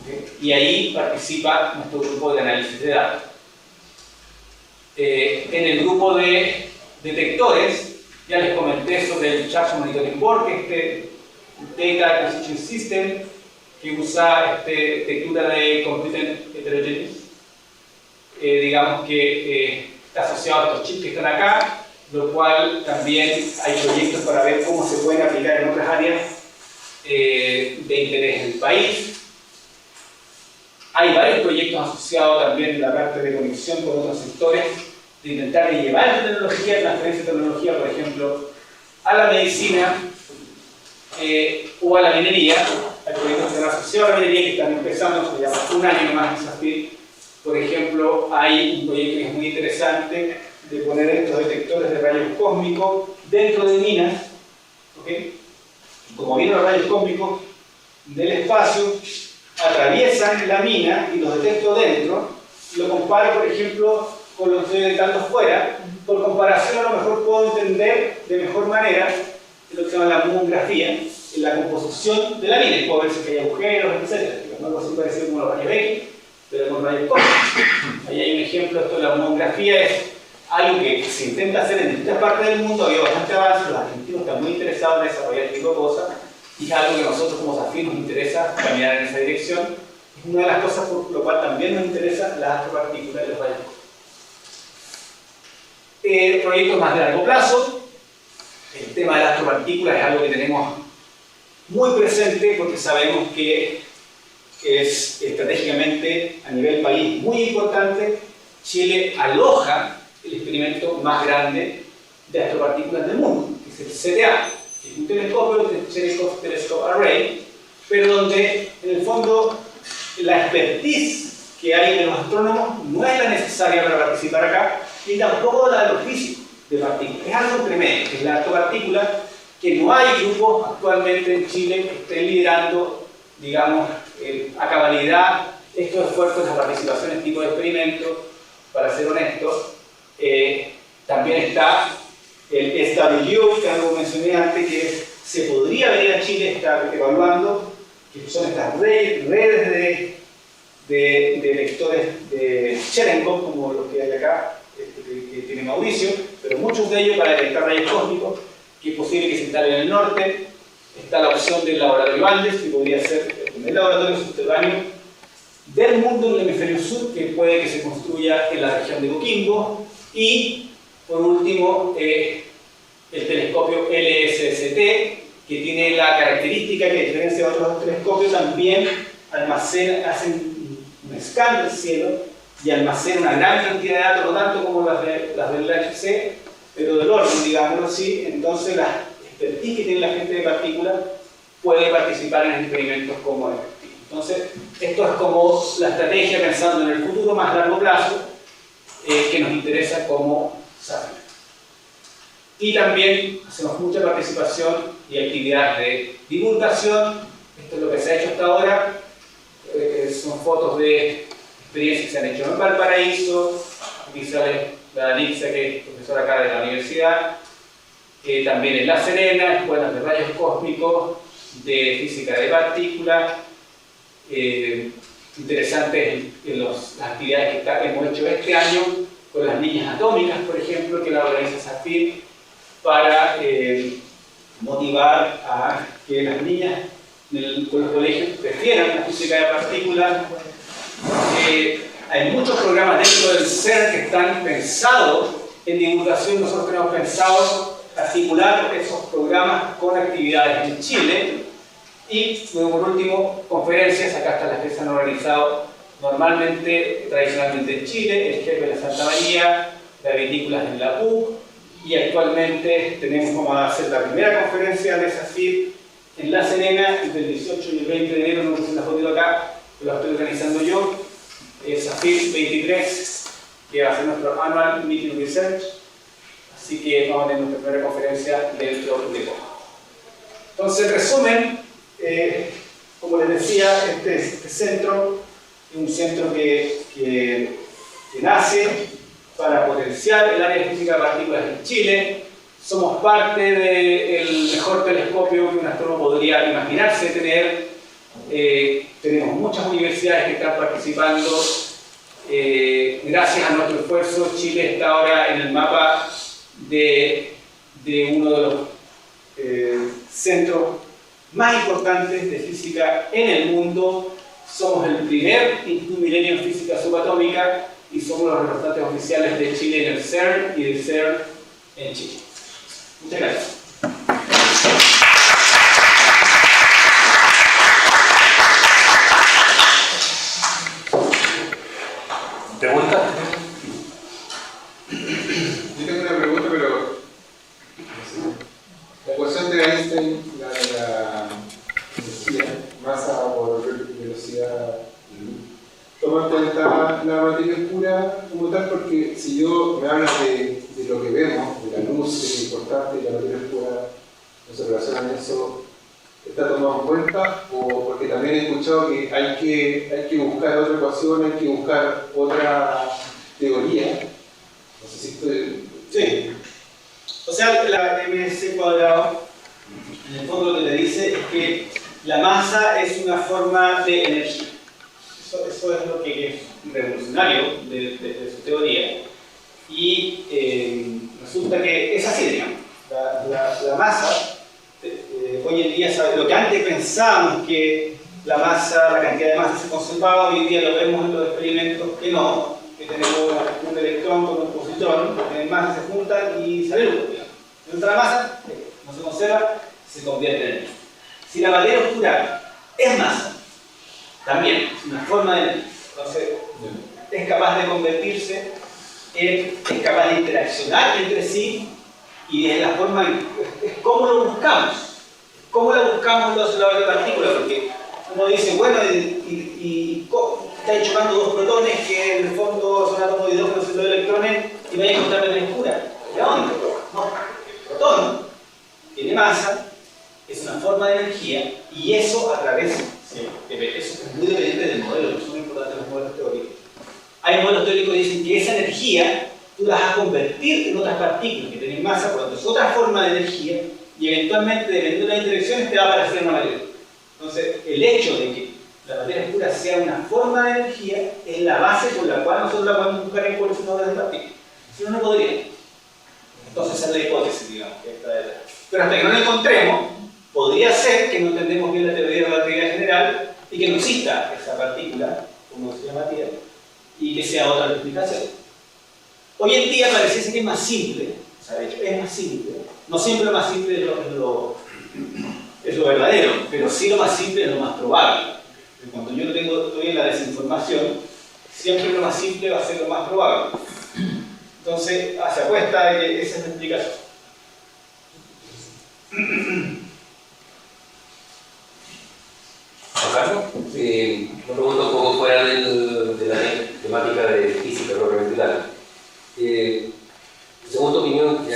¿Okay? Y ahí participa nuestro grupo de análisis de datos. En el grupo de detectores, ya les comenté sobre el Charge Monitoring Board, que es este Data Acquisition System, que usa textura de Computed Heterogeneous. Digamos que está asociado a estos chips que están acá, lo cual también hay proyectos para ver cómo se pueden aplicar en otras áreas de interés del país. Hay varios proyectos asociados también en la parte de conexión con otros sectores, de intentar llevar tecnología, transferencia de tecnología, por ejemplo, a la medicina o a la minería. Hay proyectos que están asociados a la minería que están empezando, se llama un año nomás en SAFIR. Por ejemplo, hay un proyecto que es muy interesante de poner estos detectores de rayos cósmicos dentro de minas, ¿okay? Como vienen los rayos cósmicos del espacio, atraviesan la mina y los detecto dentro, lo comparo, por ejemplo, con los que estoy detectando fuera. Por comparación, a lo mejor puedo entender de mejor manera lo que se llama la muongrafía, en la composición de la mina. Puedo ver si hay agujeros, etc. Algo así parecido como los rayos X, pero con rayos cósmicos. Ahí hay un ejemplo. Esto de la muongrafía es algo que se intenta hacer en distintas partes del mundo. Había bastante avance, los argentinos están muy interesados en desarrollar este tipo de cosas, y es algo que a nosotros como SAFIR nos interesa caminar en esa dirección. Es una de las cosas por lo cual también nos interesa las astropartículas y los rayos cósmicos. Proyectos más de largo plazo. El tema de las astropartículas es algo que tenemos muy presente porque sabemos que es estratégicamente a nivel país muy importante. Chile aloja el experimento más grande de astropartículas del mundo, que es el CTA, que es un telescopio, el Telescope Array, pero donde en el fondo la expertise que hay de los astrónomos no es la necesaria para participar acá, y tampoco la de los físicos de partículas. Es algo intermedio, es la astropartícula, que no hay grupos actualmente en Chile que estén liderando, digamos, a cabalidad estos esfuerzos de participación en este tipo de experimentos. Para ser honesto, también está el SWU, que algo mencioné antes, que se podría venir a Chile, estar evaluando, que son estas redes de lectores de Cherenkov, como los que hay acá, que tiene Mauricio, pero muchos de ellos para detectar rayos cósmicos, que es posible que se instalen en el norte. Está la opción del laboratorio Andes, que podría ser el primer laboratorio subterráneo del mundo en el hemisferio sur, que puede que se construya en la región de Coquimbo. Y por último, el telescopio LSST, que tiene la característica que, a diferencia de otros telescopios, también hacen un scan del cielo y almacena una gran cantidad de datos, no tanto como las del LHC, pero del orden, digámoslo así. Entonces la expertise que tiene la gente de partículas puede participar en experimentos como este. Entonces, esto es como la estrategia pensando en el futuro más largo plazo que nos interesa como SAFIR. Y también hacemos mucha participación y actividades de divulgación. Esto es lo que se ha hecho hasta ahora. Son fotos de experiencias que se han hecho en Valparaíso. Aquí sale la Alicia, que es profesora acá de la universidad. También en La Serena, escuelas de rayos cósmicos, de física de partículas. Interesantes las actividades que hemos hecho este año con las niñas atómicas, por ejemplo, que la organiza SAFIR para motivar a que las niñas con los colegios prefieran la física de partículas. Hay muchos programas dentro del CERN que están pensados en divulgación. Nosotros tenemos pensado articular esos programas con actividades en Chile. Y luego, por último, conferencias. Acá están las que se han organizado normalmente, tradicionalmente en Chile, el jefe de la Santa María, de Vitícolas en la PUC, y actualmente vamos a hacer la primera conferencia de SAFIR en La Serena, entre el 18 y el 20 de enero, no puse la foto acá, pero la estoy organizando yo, SAFIR 23, que va a ser nuestro Annual Meeting Research, así que vamos a tener nuestra primera conferencia dentro de poco. Entonces, en resumen, como les decía, este centro es un centro que nace para potenciar el área de física de partículas en Chile. Somos parte del mejor telescopio que un astrónomo podría imaginarse tener. Tenemos muchas universidades que están participando Gracias a nuestro esfuerzo, Chile está ahora en el mapa de uno de los centros más importantes de física en el mundo. Somos el primer Instituto Milenio en Física Subatómica y somos los representantes oficiales de Chile en el CERN y del CERN en Chile. Muchas gracias. ¿Preguntas? Yo tengo una pregunta, pero la ecuación de Einstein, la de la energía, masa por velocidad, toma en cuenta la materia oscura como tal, porque si yo me hablas de lo que vemos, de la luz, que es importante, y la materia oscura no se relaciona en eso, ¿está tomado en cuenta? O porque también he escuchado que hay que buscar otra ecuación, hay que buscar otra teoría. No sé si estoy... Sí. O sea, la mc cuadrado, en el fondo lo que te dice es que la masa es una forma de energía. Eso es lo que es revolucionario de su teoría. Y resulta que es así, digamos. La masa, hoy en día, lo que antes pensábamos que la masa, la cantidad de masa se conservaba, hoy en día lo vemos en los experimentos que no, que tenemos un electrón con un positron, que en masa se juntan y sale luz. Entra la masa, no se conserva, se convierte en energía. Si la materia oscura es masa, también es una forma de energía. Entonces, es capaz de convertirse es capaz de interaccionar entre sí y es la forma, es cómo lo buscamos. ¿Cómo lo buscamos los observadores de partículas? Porque uno dice, bueno, y están chocando dos protones que en el fondo son átomos de hidrógeno y dos electrones y van a encontrar materia oscura. ¿De dónde? No, el protón tiene masa, es una forma de energía y eso a través, eso es muy dependiente del modelo, que son importantes los modelos teóricos. Hay modelos teóricos que dicen que esa energía tú la vas a convertir en otras partículas que tienen masa, por lo tanto es otra forma de energía y eventualmente, dependiendo de las interacciones, te va a aparecer una materia oscura. Entonces, el hecho de que la materia oscura sea una forma de energía es la base por la cual nosotros la podemos buscar en colisionadores de partículas. Si no, no podría. Entonces, esa es la hipótesis, digamos, que está detrás. Pero hasta que no la encontremos, podría ser que no entendemos bien la teoría de la relatividad general y que no exista esa partícula, como se llama Tierra, y que sea otra la explicación. Hoy en día pareciese que es más simple, o sea, de hecho es más simple, no siempre lo más simple es lo verdadero, pero sí lo más simple es lo más probable. Cuando yo estoy en la desinformación, siempre lo más simple va a ser lo más probable. Entonces, se apuesta de que esa es la explicación. Juan Carlos, me pregunto un poco fuera de la temática de física propiamente tal. Según tu opinión,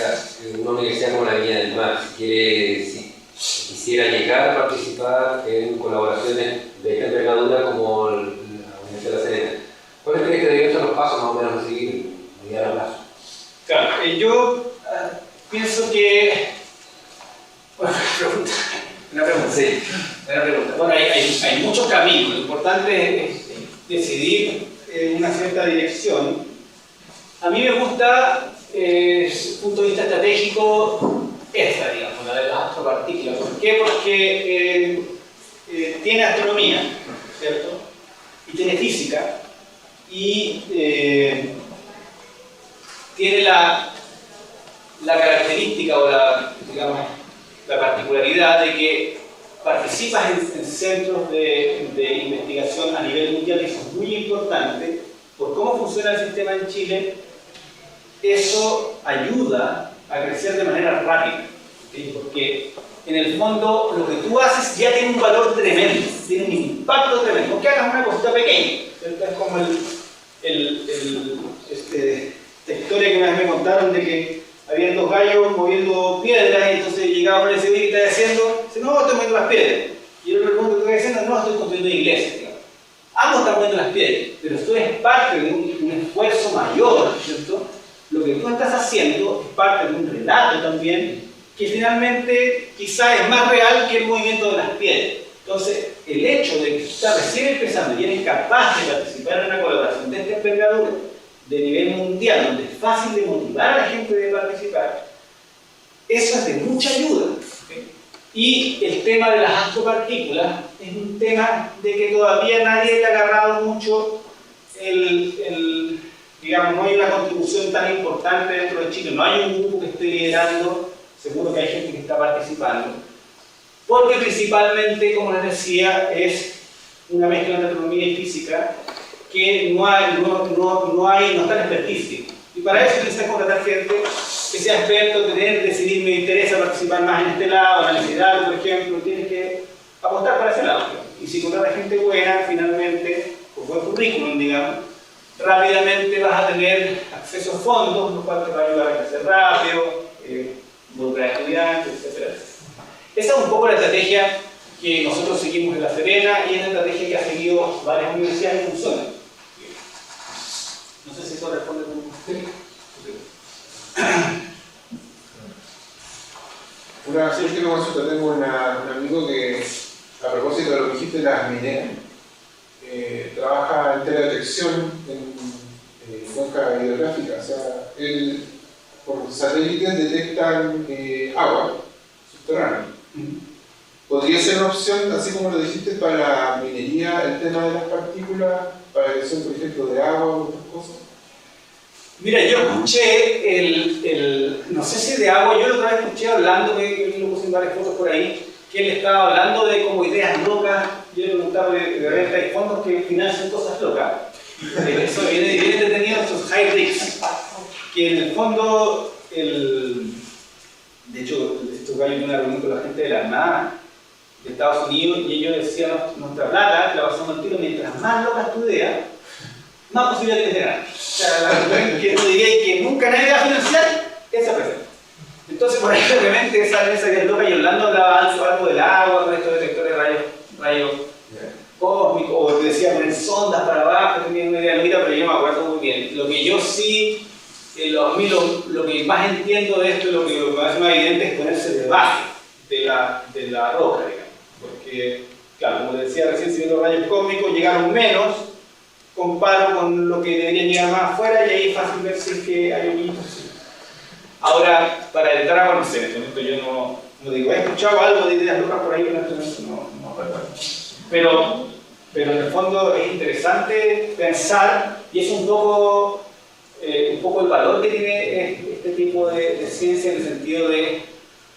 una universidad como la Viña del Mar, si quisiera llegar a participar en colaboraciones de esta envergadura como la Universidad de La Serena, ¿cuáles crees que deberían ser los pasos más o menos a seguir a mediano plazo? Claro, yo pienso que... Bueno, una pregunta. Sí. Una pregunta. Bueno, hay muchos caminos, lo importante es decidir una cierta dirección. A mí me gusta, desde el punto de vista estratégico, esta, digamos, la de las astropartículas. ¿Por qué? Porque tiene astronomía, ¿cierto? Y tiene física, y tiene la característica o la particularidad de que participas en centros de investigación a nivel mundial, que eso es muy importante, por cómo funciona el sistema en Chile. Eso ayuda a crecer de manera rápida, ¿sí? Porque en el fondo lo que tú haces ya tiene un valor tremendo, tiene un impacto tremendo, aunque hagas una cosita pequeña, ¿cierto? Es como esta historia que una vez me contaron de que habían dos gallos moviendo piedras y entonces llegaba un SB y estaba diciendo, no, estoy moviendo las piedras. Y yo le pregunto, ¿qué estoy diciendo? No, estoy construyendo iglesias. Ambos están moviendo las piedras, pero esto es parte de un esfuerzo mayor, ¿cierto? Lo que tú estás haciendo es parte de un relato también, que finalmente quizá es más real que el movimiento de las piedras. Entonces, el hecho de que tú estás recién empezando y eres capaz de participar en una colaboración de este envergadura, de nivel mundial, donde es fácil de motivar a la gente de participar, eso es de mucha ayuda. ¿Okay? Y el tema de las astropartículas es un tema de que todavía nadie le ha agarrado mucho digamos, no hay una contribución tan importante dentro de Chile, no hay un grupo que esté liderando, seguro que hay gente que está participando, porque principalmente, como les decía, es una mezcla de astronomía y física que no está en expertise. Y para eso necesitas contratar gente que sea experto, tener, decidir, me interesa participar más en este lado, análisis de datos, por ejemplo, tienes que apostar para ese lado. Y si contratas gente buena, finalmente, con buen currículum, digamos, rápidamente vas a tener acceso a fondos, lo cual te va a ayudar a crecer rápido, involucrar a estudiantes, etc. Esa es un poco la estrategia que nosotros seguimos en La Serena y es la estrategia que ha seguido varias universidades y funciona. No sé si eso responde con usted. Una última consulta. Tengo un amigo que, a propósito de lo que dijiste de las mineras, trabaja en teledetección en cuenca hidrográfica. O sea, él, por satélites detectan agua subterránea. ¿Podría ser una opción, así como lo dijiste, para la minería, el tema de las partículas, para la detección, por ejemplo, de agua o otras cosas? Mira, yo escuché no sé si de agua, yo la otra vez escuché hablando, que lo puse en varias fotos por ahí, que él estaba hablando de como ideas locas. Yo le preguntaba de repente hay fondos que financian cosas locas. Eso viene entretenido, estos high risks, que en el fondo, de hecho, esto hay una reunión con la gente de la Armada de Estados Unidos y ellos decían, nuestra plata la pasamos al tiro, mientras más locas tu idea, más posibilidades de ganar. O sea, la cuestión que uno diría que nunca nadie va a financiar, esa presenta. Entonces, por ahí, obviamente, esa idea loca, y Orlando hablaba algo del agua, con estos detectores de rayos cósmicos, o te decía poner sondas para abajo, tenía una idea loca, pero yo me acuerdo muy bien. Lo que yo sí, a mí lo que más entiendo de esto, lo que me parece más evidente es ponerse debajo de la roca, digamos. Porque, claro, como decía recién, si los rayos cósmicos llegaron menos, comparo con lo que deberían llegar más afuera, y ahí es fácil ver si es que hay un hito. Ahora, para entrar a conocer, en este momento yo no digo, he escuchado algo de ideas locas por ahí, pero en este momento no recuerdo. Pero en el fondo es interesante pensar, y es un poco el valor que tiene este tipo de ciencia en el sentido de,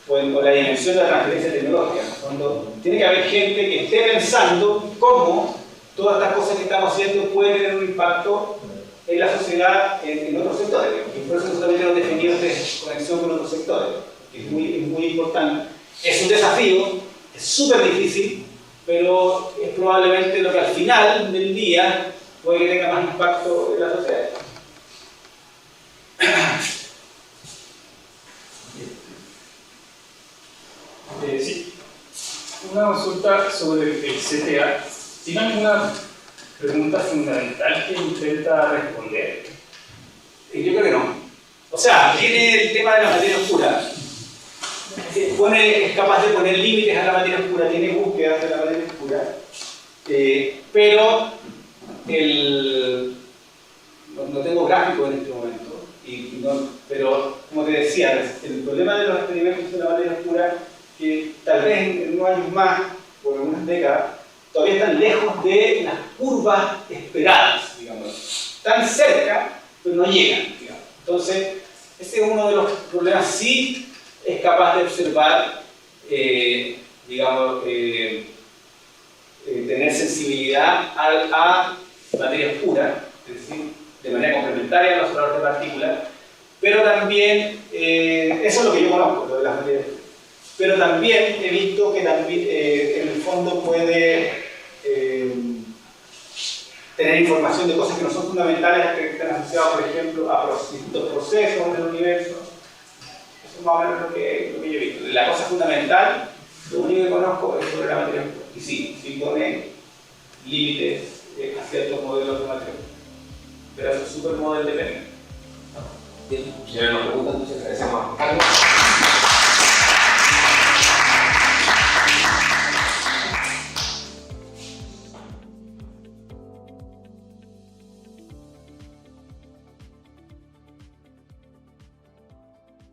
o la dimensión de la transferencia tecnológica. Cuando tiene que haber gente que esté pensando cómo todas estas cosas que estamos haciendo pueden tener un impacto en la sociedad, en otros sectores. Y por eso nosotros tenemos definido esta conexión con otros sectores, que es muy importante. Es un desafío, es súper difícil, pero es probablemente lo que al final del día puede que tenga más impacto en la sociedad. Sí, una consulta sobre el CTA. ¿Tiene alguna pregunta fundamental que intenta responder? Yo creo que no. O sea, tiene el tema de la materia oscura. Es capaz de poner límites a la materia oscura, tiene búsquedas de la materia oscura, pero no tengo gráfico en este momento. Pero, como te decía, el problema de los experimentos de la materia oscura, que tal vez en unos años más, o en unas décadas, todavía están lejos de las curvas esperadas, digamos. Están cerca, pero no llegan, digamos. Entonces, ese es uno de los problemas. Sí es capaz de observar, tener sensibilidad a materia oscura, es decir, de manera complementaria a los observadores de partículas, pero también, eso es lo que yo conozco, lo de las materias oscuras. Pero también he visto que también, en el fondo puede tener información de cosas que no son fundamentales, que están asociadas, por ejemplo, a distintos procesos del universo. Eso es más o menos lo que yo he visto. La cosa fundamental, lo único que conozco es sobre la materia oscura. Y sí pone límites a ciertos modelos de materia oscura. Pero eso es súper model depende. Bien, si no nos preguntan, entonces agradecemos a Carlos.